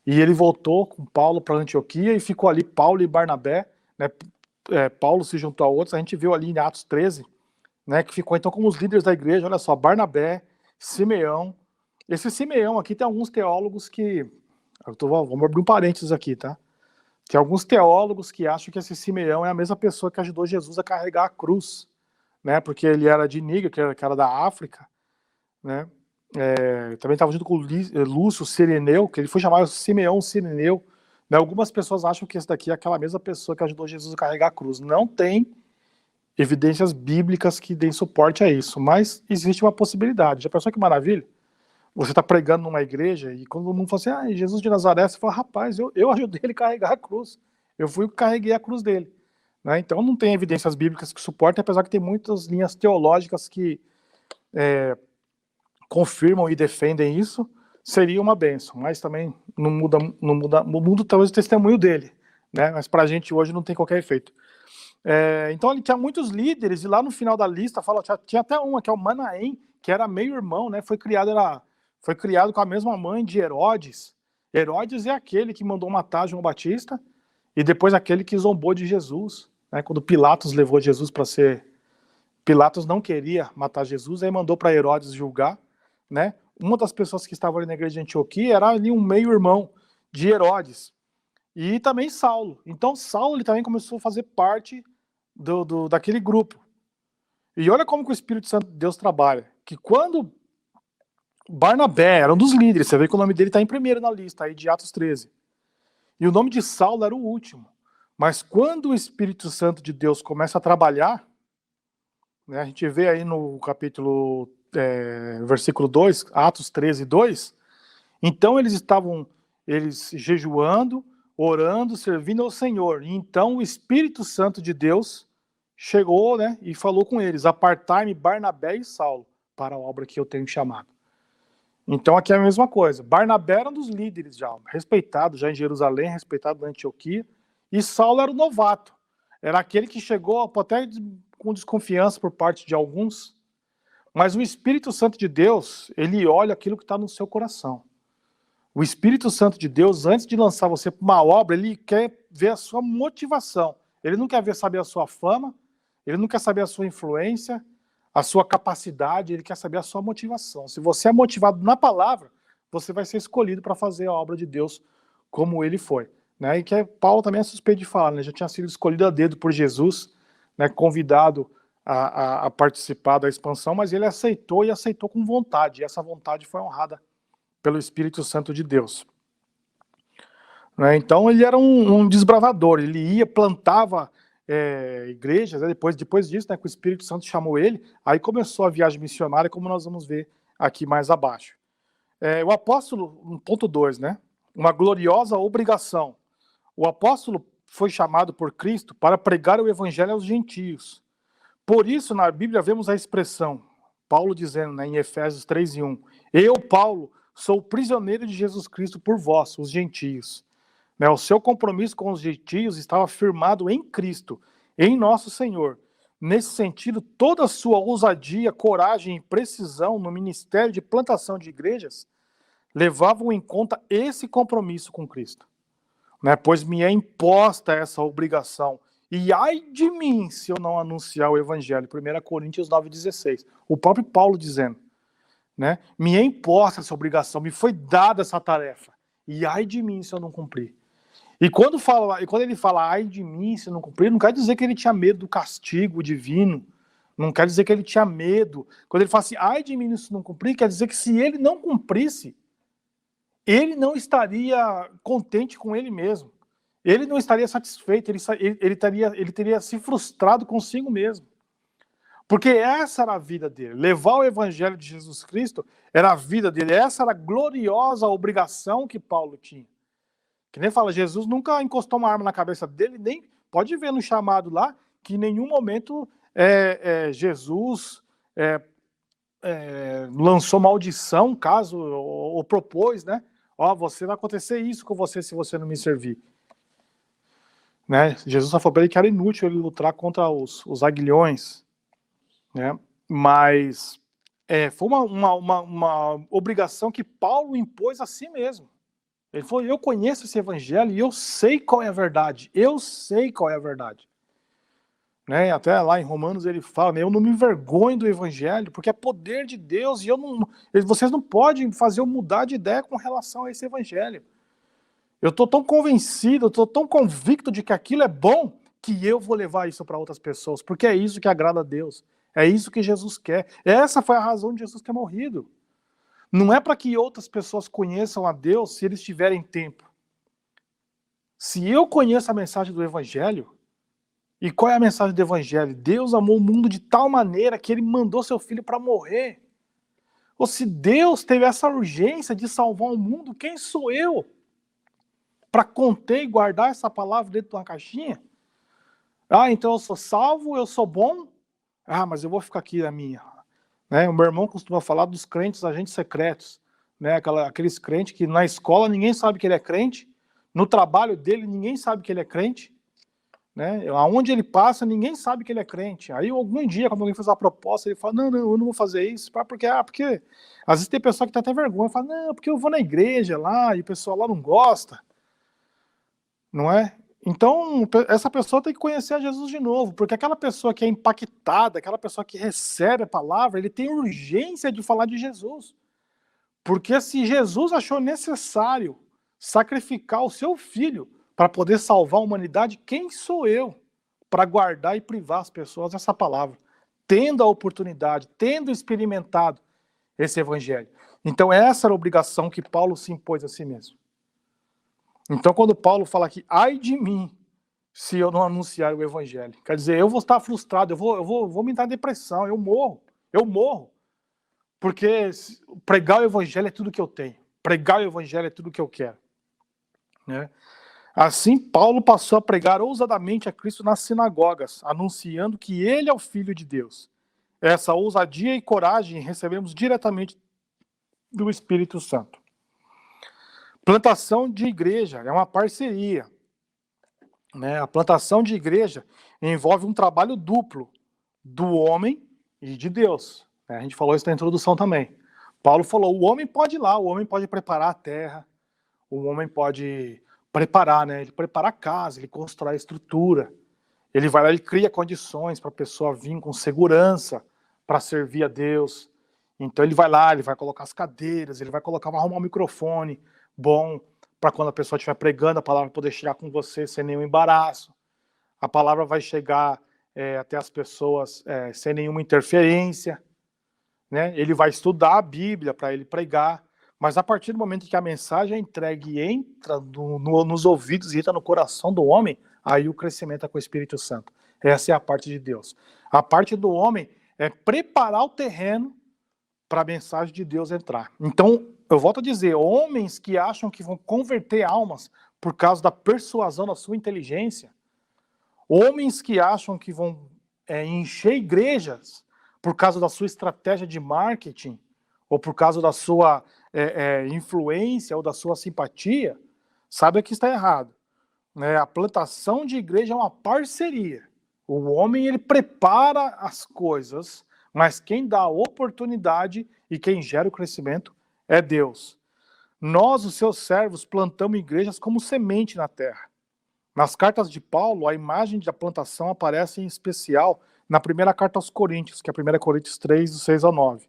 E ele voltou com Paulo para Antioquia e ficou ali Paulo e Barnabé, né? Paulo se juntou a outros, a gente viu ali em Atos 13, né, que ficou então como os líderes da igreja, olha só, Barnabé, Simeão. Esse Simeão aqui tem alguns teólogos que, vamos abrir um parênteses aqui, tá? Tem alguns teólogos que acham que esse Simeão é a mesma pessoa que ajudou Jesus a carregar a cruz, né, porque ele era de Níger, que era da África, né? Também estava junto com Lúcio Cireneu, que ele foi chamado Simeão Cireneu. Né? Algumas pessoas acham que esse daqui é aquela mesma pessoa que ajudou Jesus a carregar a cruz. Não tem evidências bíblicas que deem suporte a isso, mas existe uma possibilidade. Já pensou que maravilha? Você está pregando numa igreja e quando todo mundo fala assim, Jesus de Nazaré, você fala, rapaz, eu ajudei ele a carregar a cruz. Eu fui e carreguei a cruz dele. Né? Então não tem evidências bíblicas que suportem, apesar que tem muitas linhas teológicas que confirmam e defendem isso, seria uma bênção, mas também não muda o mundo, talvez o testemunho dele, né? Mas para a gente hoje não tem qualquer efeito. Então ele tinha muitos líderes, e lá no final da lista fala, tinha até uma, que é o Manaém, que era meio-irmão, né? Foi criado com a mesma mãe de Herodes. Herodes é aquele que mandou matar João Batista, e depois aquele que zombou de Jesus, né? Quando Pilatos levou Jesus para ser... Pilatos não queria matar Jesus, aí mandou para Herodes julgar, né? Uma das pessoas que estavam ali na igreja de Antioquia era ali um meio-irmão de Herodes. E também Saulo. Então Saulo ele também começou a fazer parte daquele grupo. E olha como que o Espírito Santo de Deus trabalha. Que quando Barnabé era um dos líderes, você vê que o nome dele está em primeiro na lista aí de Atos 13. E o nome de Saulo era o último. Mas quando o Espírito Santo de Deus começa a trabalhar, né, a gente vê aí no capítulo versículo 2, Atos 13, 2, então eles estavam jejuando, orando, servindo ao Senhor, e então o Espírito Santo de Deus chegou, né, e falou com eles, apartai-me Barnabé e Saulo para a obra que eu tenho chamado. Então aqui é a mesma coisa, Barnabé era um dos líderes já, respeitado já em Jerusalém, respeitado na Antioquia, e Saulo era o novato, era aquele que chegou até com desconfiança por parte de alguns, mas o Espírito Santo de Deus, ele olha aquilo que está no seu coração. O Espírito Santo de Deus, antes de lançar você para uma obra, ele quer ver a sua motivação. Ele não quer saber a sua fama, ele não quer saber a sua influência, a sua capacidade, ele quer saber a sua motivação. Se você é motivado na palavra, você vai ser escolhido para fazer a obra de Deus como ele foi. Né? E que Paulo também é suspeito de falar, né? Já tinha sido escolhido a dedo por Jesus, né? Convidado a participar da expansão, mas ele aceitou e aceitou com vontade, e essa vontade foi honrada pelo Espírito Santo de Deus. Né? Então ele era um desbravador, ele ia, plantava igrejas, né? depois disso, né, que o Espírito Santo chamou ele, aí começou a viagem missionária, como nós vamos ver aqui mais abaixo. O apóstolo, ponto 2, né? Uma gloriosa obrigação. O apóstolo foi chamado por Cristo para pregar o evangelho aos gentios. Por isso, na Bíblia, vemos a expressão, Paulo dizendo, né, em Efésios 3:1, eu, Paulo, sou prisioneiro de Jesus Cristo por vós, os gentios. Né, o seu compromisso com os gentios estava firmado em Cristo, em nosso Senhor. Nesse sentido, toda a sua ousadia, coragem e precisão no ministério de plantação de igrejas levavam em conta esse compromisso com Cristo. Né, pois me é imposta essa obrigação. E ai de mim se eu não anunciar o evangelho. 1 Coríntios 9,16. O próprio Paulo dizendo, né? Me é imposta essa obrigação, me foi dada essa tarefa. E ai de mim se eu não cumprir. E quando ele fala ai de mim se eu não cumprir, não quer dizer que ele tinha medo do castigo divino. Não quer dizer que ele tinha medo. Quando ele fala assim, ai de mim se eu não cumprir, quer dizer que se ele não cumprisse, ele não estaria contente com ele mesmo. ele não estaria satisfeito, ele teria se frustrado consigo mesmo. Porque essa era a vida dele. Levar o evangelho de Jesus Cristo era a vida dele. Essa era a gloriosa obrigação que Paulo tinha. Que nem fala, Jesus nunca encostou uma arma na cabeça dele, nem pode ver no chamado lá, que em nenhum momento Jesus lançou maldição, caso, ou propôs, né? Ó, você vai acontecer isso com você se você não me servir. Né? Jesus só falou para ele que era inútil ele lutar contra os aguilhões, né? Mas foi uma obrigação que Paulo impôs a si mesmo. Ele falou, eu conheço esse evangelho e eu sei qual é a verdade. Eu sei qual é a verdade. Né? Até lá em Romanos ele fala, eu não me envergonho do evangelho, porque é poder de Deus e vocês não podem fazer eu mudar de ideia com relação a esse evangelho. Eu estou tão convencido, eu estou tão convicto de que aquilo é bom, que eu vou levar isso para outras pessoas, porque é isso que agrada a Deus. É isso que Jesus quer. Essa foi a razão de Jesus ter morrido. Não é para que outras pessoas conheçam a Deus se eles tiverem tempo. Se eu conheço a mensagem do evangelho, e qual é a mensagem do evangelho? Deus amou o mundo de tal maneira que ele mandou seu filho para morrer. Ou se Deus teve essa urgência de salvar o mundo, quem sou eu para conter e guardar essa palavra dentro de uma caixinha? Ah, então eu sou salvo, eu sou bom? Ah, mas eu vou ficar aqui na minha. Né? O meu irmão costuma falar dos crentes agentes secretos. Né? Aqueles crentes que na escola ninguém sabe que ele é crente, no trabalho dele ninguém sabe que ele é crente, né? Aonde ele passa, ninguém sabe que ele é crente. Aí algum dia, quando alguém faz uma proposta, ele fala, não, eu não vou fazer isso. Porque às vezes tem pessoa que tem até vergonha, fala, não, porque eu vou na igreja lá, e o pessoal lá não gosta. Não é? Então, essa pessoa tem que conhecer a Jesus de novo, porque aquela pessoa que é impactada, aquela pessoa que recebe a palavra, ele tem urgência de falar de Jesus. Porque se Jesus achou necessário sacrificar o seu filho para poder salvar a humanidade, quem sou eu para guardar e privar as pessoas dessa palavra? Tendo a oportunidade, tendo experimentado esse evangelho. Então essa era a obrigação que Paulo se impôs a si mesmo. Então quando Paulo fala aqui, ai de mim, se eu não anunciar o evangelho. Quer dizer, eu vou estar frustrado, eu vou me entrar em depressão, eu morro. Porque pregar o evangelho é tudo que eu tenho. Pregar o evangelho é tudo que eu quero. Né? Assim, Paulo passou a pregar ousadamente a Cristo nas sinagogas, anunciando que ele é o Filho de Deus. Essa ousadia e coragem recebemos diretamente do Espírito Santo. Plantação de igreja é uma parceria. Né? A plantação de igreja envolve um trabalho duplo do homem e de Deus. A gente falou isso na introdução também. Paulo falou, o homem pode ir lá, o homem pode preparar a terra, o homem pode preparar, né? Ele prepara a casa, ele constrói a estrutura, ele vai lá, ele cria condições para a pessoa vir com segurança para servir a Deus. Então ele vai lá, ele vai colocar as cadeiras, ele vai arrumar um microfone bom para quando a pessoa estiver pregando, a palavra poder chegar com você sem nenhum embaraço. A palavra vai chegar até as pessoas sem nenhuma interferência. Né? Ele vai estudar a Bíblia para ele pregar, mas a partir do momento que a mensagem é entregue e entra nos ouvidos e entra no coração do homem, aí o crescimento é com o Espírito Santo. Essa é a parte de Deus. A parte do homem é preparar o terreno para a mensagem de Deus entrar. Então, eu volto a dizer, homens que acham que vão converter almas por causa da persuasão da sua inteligência, homens que acham que vão encher igrejas por causa da sua estratégia de marketing, ou por causa da sua influência, ou da sua simpatia, sabe que está errado. Né? A plantação de igreja é uma parceria. O homem, ele prepara as coisas, mas quem dá a oportunidade e quem gera o crescimento é Deus. Nós, os seus servos, plantamos igrejas como semente na terra. Nas cartas de Paulo, a imagem da plantação aparece em especial na primeira carta aos Coríntios, que é a 1 Coríntios 3, do 6 ao 9.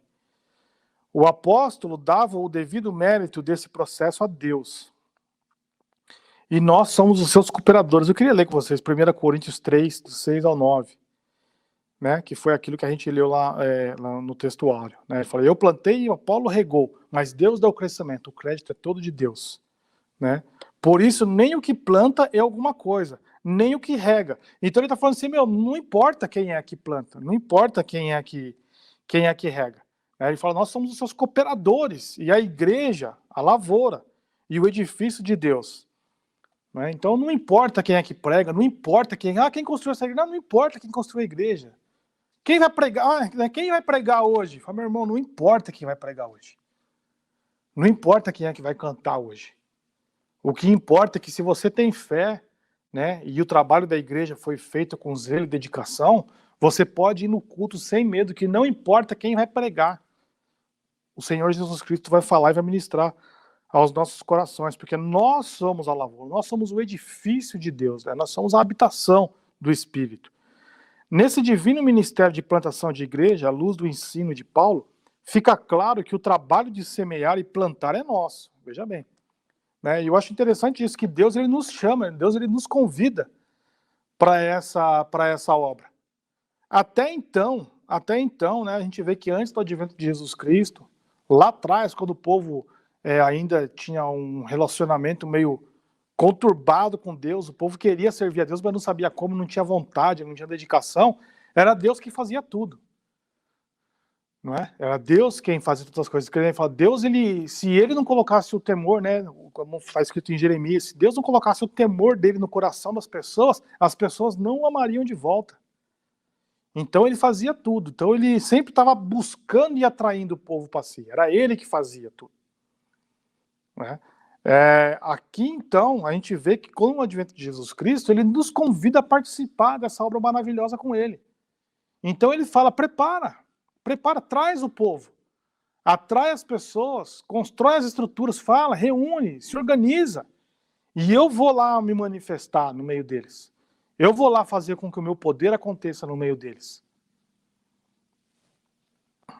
O apóstolo dava o devido mérito desse processo a Deus. E nós somos os seus cooperadores. Eu queria ler com vocês 1 Coríntios 3, do 6 ao 9, né, que foi aquilo que a gente leu lá no textuário. Né? Ele fala, eu plantei e o Apolo regou, mas Deus dá o crescimento. O crédito é todo de Deus. Né? Por isso, nem o que planta é alguma coisa, nem o que rega. Então ele está falando assim, não importa quem é que planta, não importa quem é que rega. Ele fala, nós somos os seus cooperadores, e a igreja, a lavoura, e o edifício de Deus. Então não importa quem é que prega, não importa quem construiu essa igreja, não importa quem construiu a igreja. Quem vai pregar? Quem vai pregar hoje? Fala, meu irmão, não importa quem vai pregar hoje. Não importa quem é que vai cantar hoje. O que importa é que se você tem fé, e o trabalho da igreja foi feito com zelo e dedicação, você pode ir no culto sem medo, que não importa quem vai pregar. O Senhor Jesus Cristo vai falar e vai ministrar aos nossos corações, porque nós somos a lavoura, nós somos o edifício de Deus, nós somos a habitação do Espírito. Nesse divino ministério de plantação de igreja, à luz do ensino de Paulo, fica claro que o trabalho de semear e plantar é nosso. Veja bem. E eu acho interessante isso, que Deus ele nos chama, Deus ele nos convida para essa obra. Até então, a gente vê que antes do advento de Jesus Cristo, lá atrás, quando o povo ainda tinha um relacionamento meio conturbado com Deus, o povo queria servir a Deus, mas não sabia como, não tinha vontade, não tinha dedicação, era Deus que fazia tudo. Não é? Era Deus quem fazia todas as coisas. Deus, se ele não colocasse o temor, como está escrito em Jeremias, se Deus não colocasse o temor dele no coração das pessoas, as pessoas não o amariam de volta. Então ele fazia tudo. Então ele sempre estava buscando e atraindo o povo para si. Era ele que fazia tudo. Aqui, então, a gente vê que com o advento de Jesus Cristo, ele nos convida a participar dessa obra maravilhosa com ele. Então ele fala, prepara, traz o povo, atrai as pessoas, constrói as estruturas, fala, reúne, se organiza, e eu vou lá me manifestar no meio deles. Eu vou lá fazer com que o meu poder aconteça no meio deles.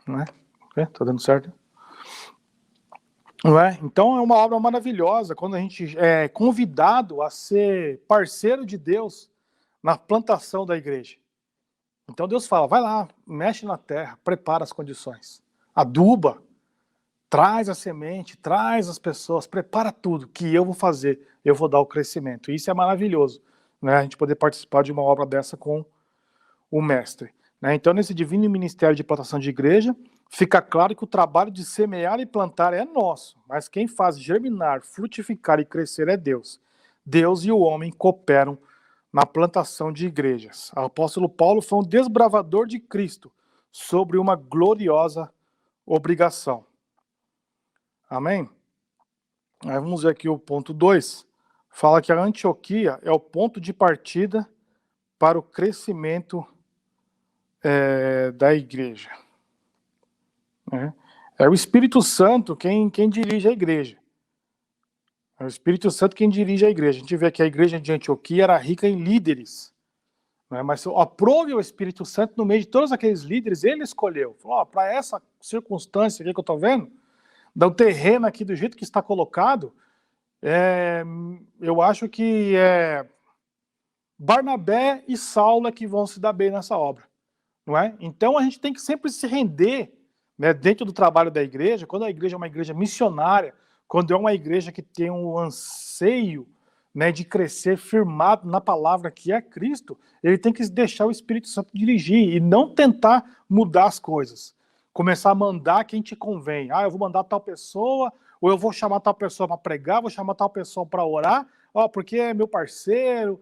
Não é? Tá dando certo? Não é? Então é uma obra maravilhosa quando a gente é convidado a ser parceiro de Deus na plantação da igreja. Então Deus fala, vai lá, mexe na terra, prepara as condições, aduba, traz a semente, traz as pessoas, prepara tudo, que eu vou fazer, eu vou dar o crescimento. Isso é maravilhoso, a gente poder participar de uma obra dessa com o mestre. Então nesse divino ministério de plantação de igreja, fica claro que o trabalho de semear e plantar é nosso, mas quem faz germinar, frutificar e crescer é Deus. Deus e o homem cooperam na plantação de igrejas. O apóstolo Paulo foi um desbravador de Cristo sobre uma gloriosa obrigação. Amém? Aí vamos ver aqui o ponto 2. Fala que a Antioquia é o ponto de partida para o crescimento da igreja. É o Espírito Santo quem dirige a igreja. É o Espírito Santo quem dirige a igreja. A gente vê que a igreja de Antioquia era rica em líderes. Mas aprove o Espírito Santo no meio de todos aqueles líderes, ele escolheu. Falou, para essa circunstância aqui que eu estou vendo, do terreno aqui do jeito que está colocado, eu acho que Barnabé e Saulo é que vão se dar bem nessa obra. Não é? Então a gente tem que sempre se render dentro do trabalho da igreja, quando a igreja é uma igreja missionária, quando é uma igreja que tem um anseio de crescer firmado na palavra que é Cristo, ele tem que deixar o Espírito Santo dirigir e não tentar mudar as coisas. Começar a mandar quem te convém. Eu vou mandar tal pessoa, ou eu vou chamar tal pessoa para pregar, vou chamar tal pessoa para orar, porque é meu parceiro,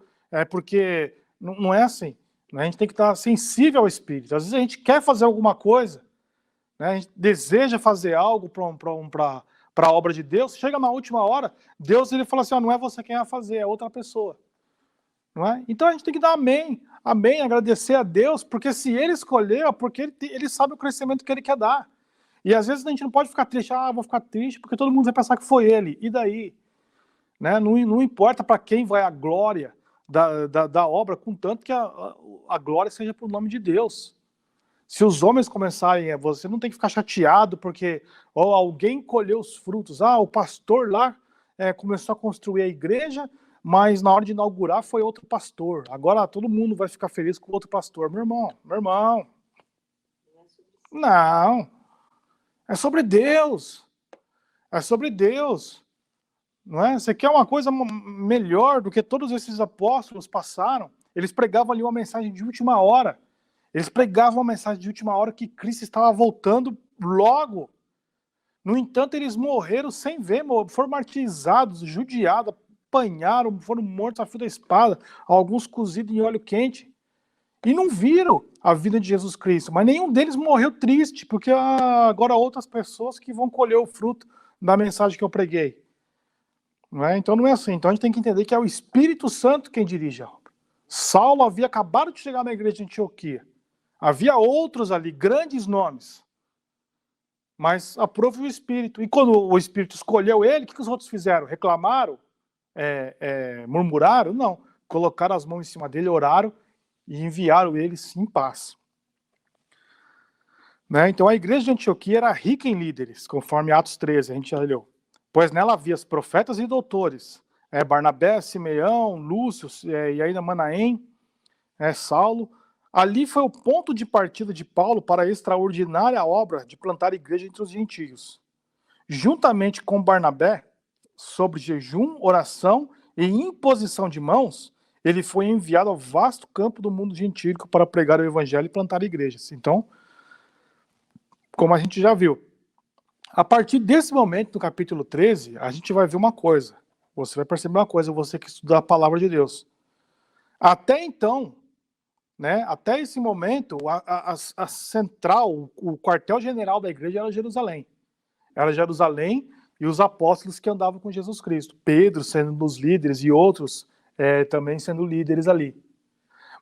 porque... Não é assim. A gente tem que estar sensível ao Espírito. Às vezes a gente quer fazer alguma coisa, a gente deseja fazer algo para a obra de Deus, chega na última hora, Deus ele fala assim, não é você quem vai fazer, é outra pessoa. Não é? Então a gente tem que dar amém, agradecer a Deus, porque se ele escolheu, é porque ele sabe o crescimento que ele quer dar. E às vezes a gente não pode ficar triste, vou ficar triste, porque todo mundo vai pensar que foi ele, e daí? Não importa para quem vai a glória da obra, contanto que a glória seja para o nome de Deus. Se os homens começarem, você não tem que ficar chateado porque alguém colheu os frutos. O pastor lá começou a construir a igreja, mas na hora de inaugurar foi outro pastor. Agora todo mundo vai ficar feliz com o outro pastor. Meu irmão. Não. É sobre Deus. É sobre Deus. Não é? Você quer uma coisa melhor do que todos esses apóstolos passaram? Eles pregavam ali uma mensagem de última hora. Eles pregavam uma mensagem de última hora que Cristo estava voltando logo. No entanto, eles morreram sem ver, foram martirizados, judiados, apanharam, foram mortos a fio da espada, alguns cozidos em óleo quente. E não viram a vida de Jesus Cristo. Mas nenhum deles morreu triste, porque agora outras pessoas que vão colher o fruto da mensagem que eu preguei. Não é? Então não é assim. Então a gente tem que entender que é o Espírito Santo quem dirige a obra. Saulo havia acabado de chegar na igreja de Antioquia. Havia outros ali, grandes nomes. Mas aprove o Espírito. E quando o Espírito escolheu ele, o que os outros fizeram? Reclamaram? Murmuraram? Não. Colocaram as mãos em cima dele, oraram e enviaram ele em paz. Né? Então a igreja de Antioquia era rica em líderes, conforme Atos 13, a gente já leu. Pois nela havia os profetas e doutores, Barnabé, Simeão, Lúcio, e ainda Manaém, Saulo. Ali foi o ponto de partida de Paulo para a extraordinária obra de plantar a igreja entre os gentios. Juntamente com Barnabé, sobre jejum, oração e imposição de mãos, ele foi enviado ao vasto campo do mundo gentílico para pregar o evangelho e plantar igrejas. Então, como a gente já viu, a partir desse momento, no capítulo 13, a gente vai ver uma coisa. Você vai perceber uma coisa, você que estuda a palavra de Deus. Até então, né, até esse momento, a central, o quartel-general da igreja era Jerusalém. Era Jerusalém e os apóstolos que andavam com Jesus Cristo. Pedro sendo um dos líderes e outros também sendo líderes ali.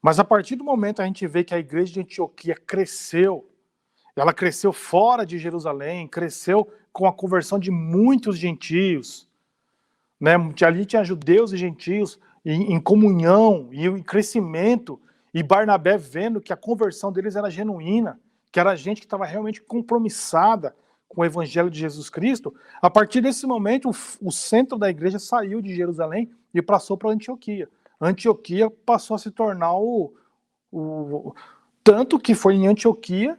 Mas a partir do momento a gente vê que a igreja de Antioquia cresceu. Ela cresceu fora de Jerusalém, cresceu com a conversão de muitos gentios. Né? Ali tinha judeus e gentios em comunhão e em crescimento. E Barnabé vendo que a conversão deles era genuína, que era gente que estava realmente compromissada com o evangelho de Jesus Cristo. A partir desse momento, o centro da igreja saiu de Jerusalém e passou para Antioquia. Antioquia passou a se tornar tanto que foi em Antioquia,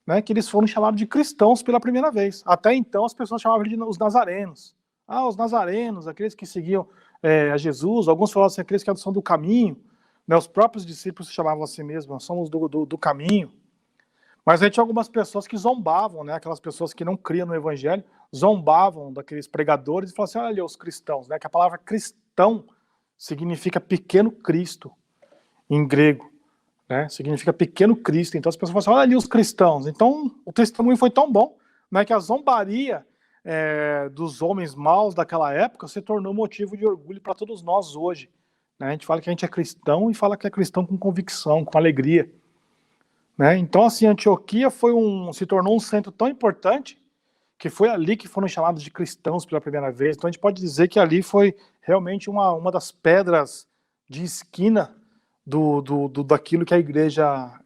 né, que eles foram chamados de cristãos pela primeira vez. Até então as pessoas chamavam de os nazarenos. Os nazarenos, aqueles que seguiam a Jesus, alguns falavam assim, aqueles que são do caminho, né, os próprios discípulos se chamavam assim mesmo, nós somos do caminho. Mas aí tinha algumas pessoas que zombavam, né, aquelas pessoas que não criam no evangelho, zombavam daqueles pregadores e falavam assim, olha ali os cristãos, né, que a palavra cristão significa pequeno Cristo, em grego. Né, significa pequeno Cristo. Então as pessoas falam assim, olha ali os cristãos. Então o testemunho foi tão bom, né, que a zombaria dos homens maus daquela época se tornou motivo de orgulho para todos nós hoje. Né, a gente fala que a gente é cristão e fala que é cristão com convicção, com alegria. Né, então assim, Antioquia se tornou um centro tão importante que foi ali que foram chamados de cristãos pela primeira vez. Então a gente pode dizer que ali foi realmente uma das pedras de esquina daquilo que a igreja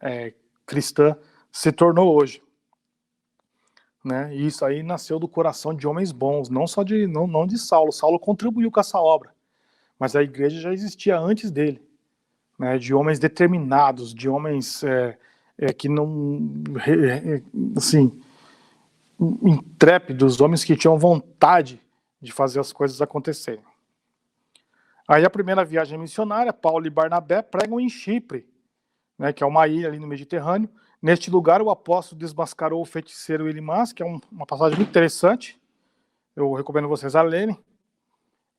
cristã se tornou hoje. Né? E isso aí nasceu do coração de homens bons, não só não de Saulo. Saulo contribuiu com essa obra, mas a igreja já existia antes dele, né? De homens determinados, de homens que não, assim, intrépidos, homens que tinham vontade de fazer as coisas acontecerem. Aí a primeira viagem missionária, Paulo e Barnabé pregam em Chipre, né, que é uma ilha ali no Mediterrâneo. Neste lugar o apóstolo desmascarou o feiticeiro Elimas, que é uma passagem muito interessante, eu recomendo vocês a lerem,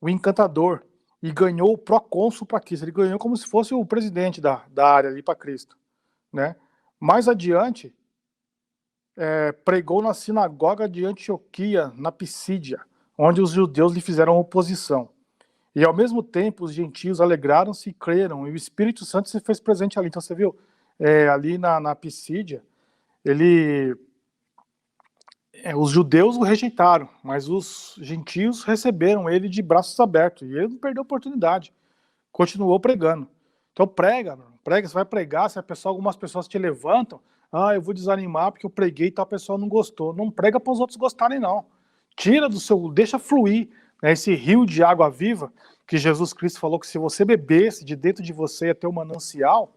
o encantador, e ganhou o procônsul para Cristo. Ele ganhou como se fosse o presidente da área ali para Cristo. Né? Mais adiante, pregou na sinagoga de Antioquia, na Pisídia, onde os judeus lhe fizeram oposição. E ao mesmo tempo os gentios alegraram-se e creram, e o Espírito Santo se fez presente ali. Então você viu, ali na Pisídia, os judeus o rejeitaram, mas os gentios receberam ele de braços abertos, e ele não perdeu a oportunidade, continuou pregando. Então prega, você vai pregar, se algumas pessoas te levantam, eu vou desanimar porque eu preguei e tal pessoa não gostou. Não prega para os outros gostarem não, deixa fluir, né, esse rio de água viva, que Jesus Cristo falou que se você bebesse, de dentro de você ia ter um manancial,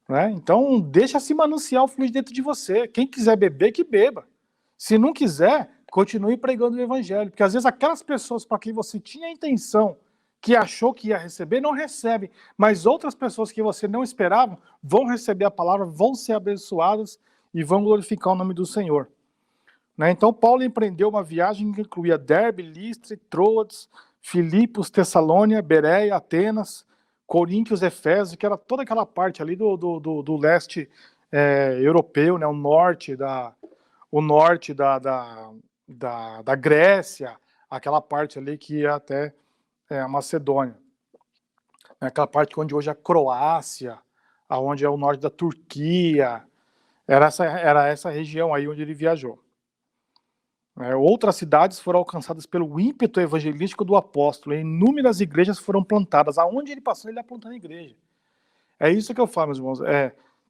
né? Então deixa esse manancial fluir dentro de você. Quem quiser beber, que beba. Se não quiser, Continue pregando o evangelho, porque às vezes aquelas pessoas para quem você tinha a intenção, que achou que ia receber, não recebe, mas outras pessoas que você não esperava vão receber a palavra, vão ser abençoadas e vão glorificar o nome do Senhor. Né? Então Paulo empreendeu uma viagem que incluía Derbe, Listra, Troades, Filipos, Tessalônia, Bereia, Atenas, Coríntios, Efésio, que era toda aquela parte ali do leste europeu, né? O norte da Grécia, aquela parte ali que ia até a Macedônia. Aquela parte onde hoje é a Croácia, onde é o norte da Turquia, era essa região aí onde ele viajou. Outras cidades foram alcançadas pelo ímpeto evangelístico do apóstolo, e inúmeras igrejas foram plantadas. Aonde ele passou, ele ia plantando igreja. É isso que eu falo, meus irmãos.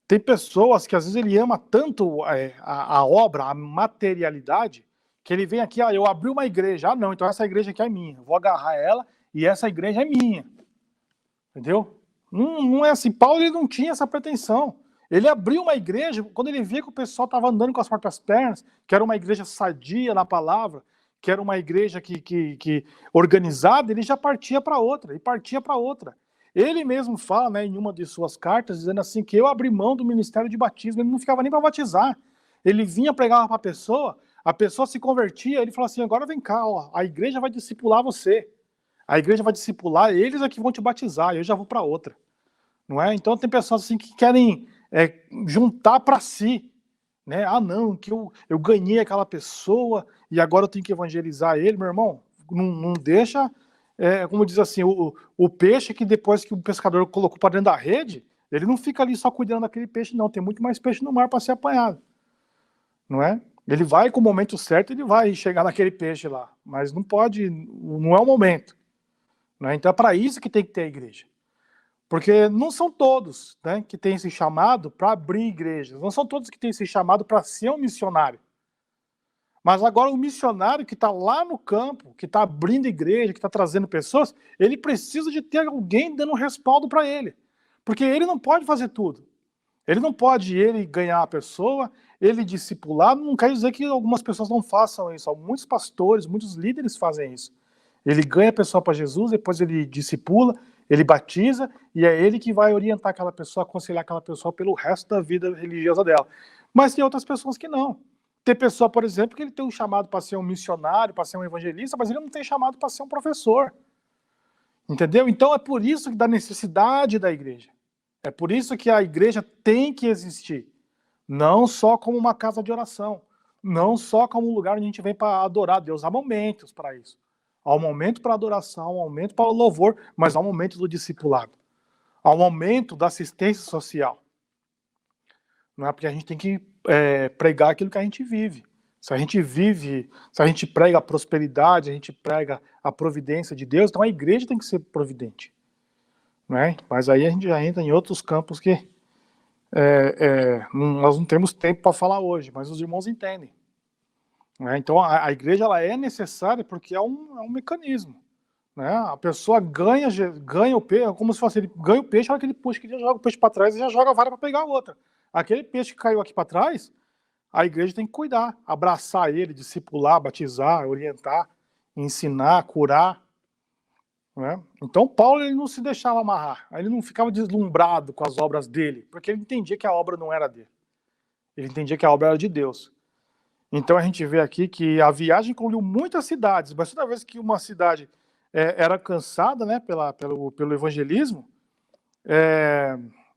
Tem pessoas que às vezes ele ama tanto a obra, a materialidade, que ele vem aqui, eu abri uma igreja, não, então essa igreja aqui é minha, vou agarrar ela e essa igreja é minha. Entendeu? Não é assim. Paulo ele não tinha essa pretensão. Ele abriu uma igreja, quando ele via que o pessoal estava andando com as próprias pernas, que era uma igreja sadia na palavra, que era uma igreja que organizada, ele já partia para outra, e partia para outra. Ele mesmo fala, né, em uma de suas cartas, dizendo assim, que eu abri mão do ministério de batismo, ele não ficava nem para batizar. Ele vinha, pregava para a pessoa se convertia, ele falou assim, agora vem cá, ó, a igreja vai discipular você. A igreja vai discipular, eles é que vão te batizar, eu já vou para outra. Não é? Então tem pessoas assim que querem juntar para si, né? Não, que eu ganhei aquela pessoa e agora eu tenho que evangelizar ele, meu irmão. Não deixa, como diz assim, o peixe que depois que o pescador colocou para dentro da rede, ele não fica ali só cuidando daquele peixe, não. Tem muito mais peixe no mar para ser apanhado, não é? Ele vai com o momento certo, ele vai chegar naquele peixe lá, mas não pode, não é o momento. Né? Então é para isso que tem que ter a igreja. Porque não são todos, né, que têm esse chamado para abrir igrejas. Não são todos que têm esse chamado para ser um missionário. Mas agora o missionário que está lá no campo, que está abrindo igreja, que está trazendo pessoas, ele precisa de ter alguém dando respaldo para ele. Porque ele não pode fazer tudo. Ele não pode ganhar a pessoa, ele discipular. Não quer dizer que algumas pessoas não façam isso. Muitos pastores, muitos líderes fazem isso. Ele ganha a pessoa para Jesus, depois ele discipula, ele batiza, e é ele que vai orientar aquela pessoa, aconselhar aquela pessoa pelo resto da vida religiosa dela. Mas tem outras pessoas que não. Tem pessoa, por exemplo, que ele tem um chamado para ser um missionário, para ser um evangelista, mas ele não tem chamado para ser um professor. Entendeu? Então é por isso que da necessidade da igreja. É por isso que a igreja tem que existir. Não só como uma casa de oração. Não só como um lugar onde a gente vem para adorar Deus. Há momentos para isso. Há um momento para adoração, há um momento para o louvor, mas há um momento do discipulado. Há um momento da assistência social. Não é porque a gente tem que pregar aquilo que a gente vive. Se a gente prega a prosperidade, a gente prega a providência de Deus, então a igreja tem que ser providente. Não é? Mas aí a gente já entra em outros campos que nós não temos tempo para falar hoje, mas os irmãos entendem. Então a igreja ela é necessária porque é um mecanismo. Né? A pessoa ganha o peixe, como se fosse ele ganha o peixe, olha aquele peixe que já joga o peixe para trás e já joga a vara para pegar a outra. Aquele peixe que caiu aqui para trás, a igreja tem que cuidar, abraçar ele, discipular, batizar, orientar, ensinar, curar. Né? Então Paulo ele não se deixava amarrar, ele não ficava deslumbrado com as obras dele, porque ele entendia que a obra não era dele. Ele entendia que a obra era de Deus. Então a gente vê aqui que a viagem incluiu muitas cidades, mas toda vez que uma cidade era alcançada, né, pelo evangelismo,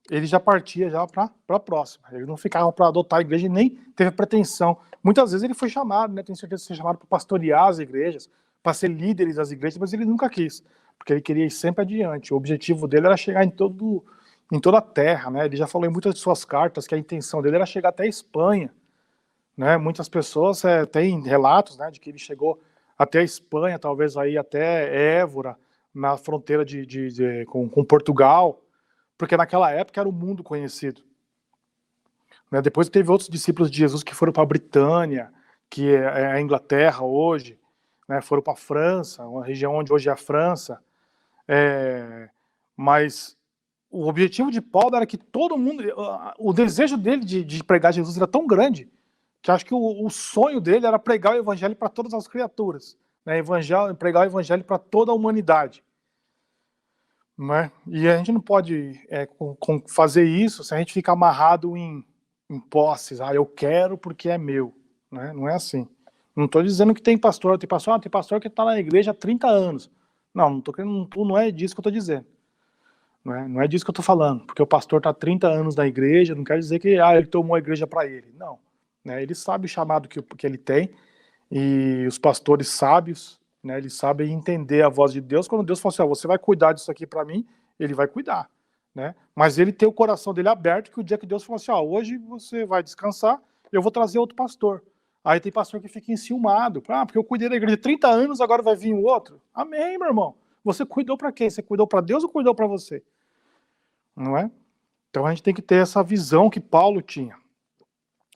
ele já partia já para a próxima. Ele não ficava para adotar a igreja e nem teve pretensão. Muitas vezes ele foi chamado, né, tenho certeza de ser chamado para pastorear as igrejas, para ser líderes das igrejas, mas ele nunca quis, porque ele queria ir sempre adiante. O objetivo dele era chegar em toda a terra. Né? Ele já falou em muitas de suas cartas que a intenção dele era chegar até a Espanha. Né? Muitas pessoas têm relatos, né, de que ele chegou até a Espanha, talvez aí até Évora, na fronteira com Portugal, porque naquela época era o mundo conhecido. Né? Depois teve outros discípulos de Jesus que foram para a Britânia, que é a Inglaterra hoje, né? Foram para a França, uma região onde hoje é a França. Mas o objetivo de Paulo era que todo mundo, o desejo dele de pregar Jesus era tão grande que acho que o sonho dele era pregar o evangelho para todas as criaturas, né? Pregar o evangelho para toda a humanidade. Né? E a gente não pode fazer isso se a gente ficar amarrado em posses. Eu quero porque é meu. Né? Não é assim. Não estou dizendo que tem pastor que está na igreja há 30 anos. Não é disso que eu estou dizendo. Não é disso que eu estou falando. Porque o pastor está há 30 anos na igreja, não quer dizer que ele tomou a igreja para ele. Não. Né? Ele sabe o chamado que ele tem, e os pastores sábios, né, eles sabem entender a voz de Deus. Quando Deus fala assim, você vai cuidar disso aqui para mim, ele vai cuidar. Né? Mas ele tem o coração dele aberto, que o dia que Deus fala assim, hoje você vai descansar, eu vou trazer outro pastor. Aí tem pastor que fica enciumado, porque eu cuidei da igreja 30 anos, agora vai vir o outro. Amém, meu irmão. Você cuidou para quem? Você cuidou para Deus ou cuidou para você? Não é? Então a gente tem que ter essa visão que Paulo tinha.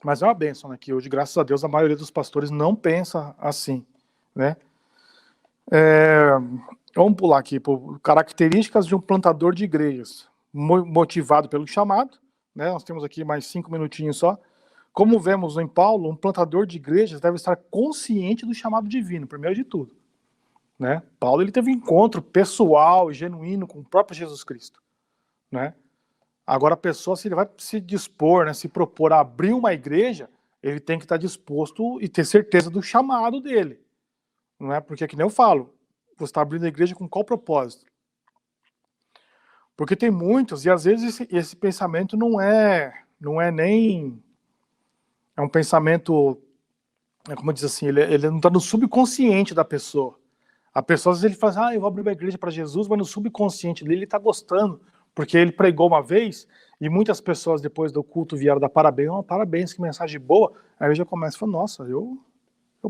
Mas é uma bênção, né? Que hoje, graças a Deus, a maioria dos pastores não pensa assim, né? Vamos pular aqui por características de um plantador de igrejas, motivado pelo chamado, né? Nós temos aqui mais 5 minutinhos só. Como vemos em Paulo, um plantador de igrejas deve estar consciente do chamado divino, primeiro de tudo, né? Paulo, ele teve um encontro pessoal e genuíno com o próprio Jesus Cristo, né? Agora, a pessoa, se ele vai se dispor, né, se propor a abrir uma igreja, ele tem que estar disposto e ter certeza do chamado dele. Não é? Porque, que nem eu falo, você está abrindo a igreja com qual propósito? Porque tem muitos, e às vezes esse pensamento não é nem... É um pensamento, como diz assim, ele não está no subconsciente da pessoa. A pessoa, às vezes, ele fala, eu vou abrir uma igreja para Jesus, mas no subconsciente dele, ele está gostando, porque ele pregou uma vez, e muitas pessoas depois do culto vieram dar parabéns, parabéns, que mensagem boa. Aí ele já começa a falar, nossa, eu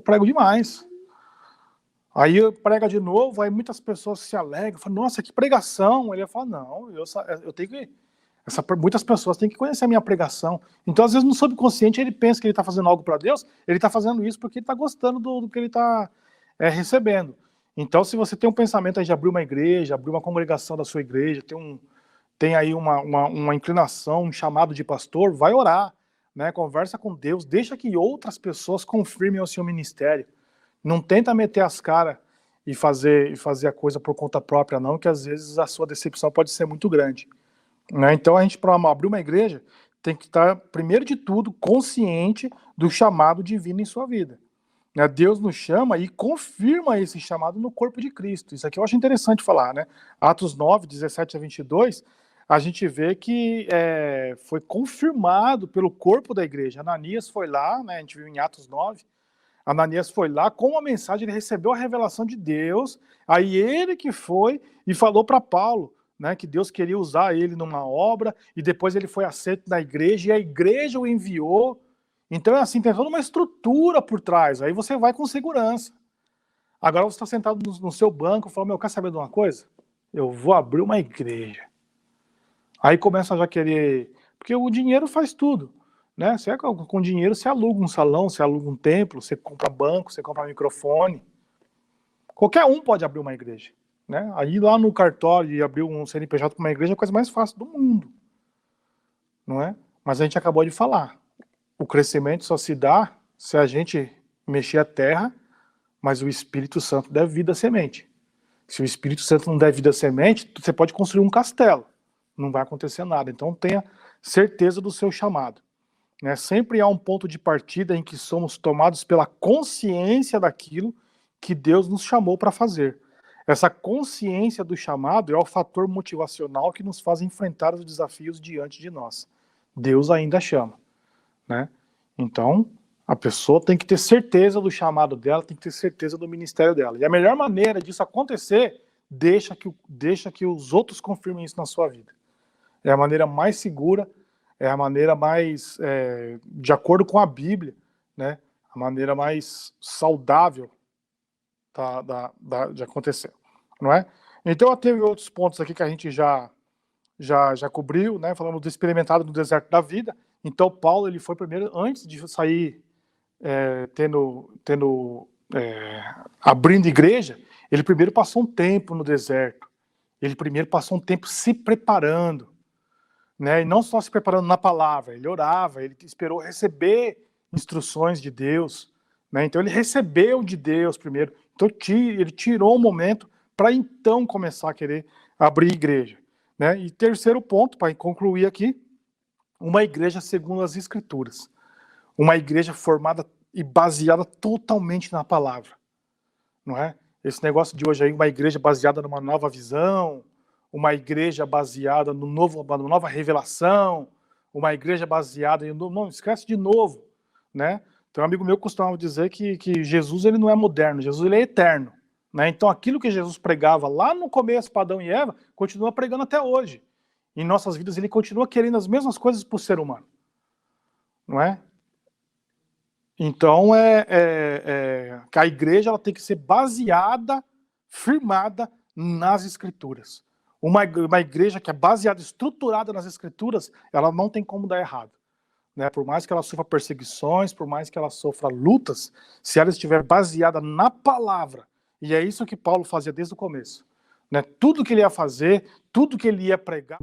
prego demais. Aí prega de novo, aí muitas pessoas se alegram, falam, nossa, que pregação. Ele fala, não, eu tenho que... muitas pessoas têm que conhecer a minha pregação. Então, às vezes, no subconsciente, ele pensa que ele está fazendo algo para Deus, ele está fazendo isso porque ele está gostando do que ele está recebendo. Então, se você tem um pensamento aí de abrir uma igreja, abrir uma congregação da sua igreja, tem aí uma inclinação, um chamado de pastor, vai orar, né? Conversa com Deus, deixa que outras pessoas confirmem o seu ministério. Não tenta meter as caras e fazer a coisa por conta própria, não, que às vezes a sua decepção pode ser muito grande. Né? Então, a gente, para abrir uma igreja, tem que estar, primeiro de tudo, consciente do chamado divino em sua vida. Deus nos chama e confirma esse chamado no corpo de Cristo. Isso aqui eu acho interessante falar, né? Atos 9, 17 a 22, a gente vê que foi confirmado pelo corpo da igreja. Ananias foi lá, né? A gente viu em Atos 9, Ananias foi lá com a mensagem, ele recebeu a revelação de Deus, aí ele que foi e falou para Paulo, né, que Deus queria usar ele numa obra, e depois ele foi aceito na igreja, e a igreja o enviou. Então é assim, tem toda uma estrutura por trás, aí você vai com segurança. Agora você está sentado no seu banco e fala, quer saber de uma coisa? Eu vou abrir uma igreja. Aí começa a já querer... Porque o dinheiro faz tudo. Né? Com dinheiro você aluga um salão, você aluga um templo, você compra banco, você compra microfone. Qualquer um pode abrir uma igreja. Né? Aí lá no cartório e abrir um CNPJ com uma igreja é a coisa mais fácil do mundo. Não é? Mas a gente acabou de falar. O crescimento só se dá se a gente mexer a terra, mas o Espírito Santo der vida à semente. Se o Espírito Santo não der vida à semente, você pode construir um castelo. Não vai acontecer nada. Então tenha certeza do seu chamado. Né? Sempre há um ponto de partida em que somos tomados pela consciência daquilo que Deus nos chamou para fazer. Essa consciência do chamado é o fator motivacional que nos faz enfrentar os desafios diante de nós. Deus ainda chama. Né? Então, a pessoa tem que ter certeza do chamado dela, tem que ter certeza do ministério dela. E a melhor maneira disso acontecer, deixa que os outros confirmem isso na sua vida. É a maneira mais segura, é a maneira mais, de acordo com a Bíblia, né? A maneira mais saudável de acontecer, não é? Então, teve outros pontos aqui que a gente já cobriu, né? Falamos do experimentado no deserto da vida. Então, Paulo, ele foi primeiro, antes de sair abrindo igreja, ele primeiro passou um tempo no deserto. Ele primeiro passou um tempo se preparando. Né? E não só se preparando na palavra, ele orava, ele esperou receber instruções de Deus, né? Então ele recebeu de Deus primeiro. Então ele tirou um momento para então começar a querer abrir igreja, né? E terceiro ponto, para concluir aqui, uma igreja segundo as Escrituras. Uma igreja formada e baseada totalmente na palavra, não é? Esse negócio de hoje aí, uma igreja baseada numa nova visão, uma igreja baseada numa nova revelação, uma igreja baseada em... Não, esquece de novo, né? Então, um amigo meu costumava dizer que Jesus ele não é moderno, Jesus ele é eterno, né? Então, aquilo que Jesus pregava lá no começo para Adão e Eva, continua pregando até hoje. Em nossas vidas, ele continua querendo as mesmas coisas para o ser humano, não é? Então, a igreja ela tem que ser baseada, firmada nas Escrituras. Uma igreja que é baseada, estruturada nas Escrituras, ela não tem como dar errado, né? Por mais que ela sofra perseguições, por mais que ela sofra lutas, se ela estiver baseada na palavra, e é isso que Paulo fazia desde o começo, né? Tudo que ele ia fazer, tudo que ele ia pregar...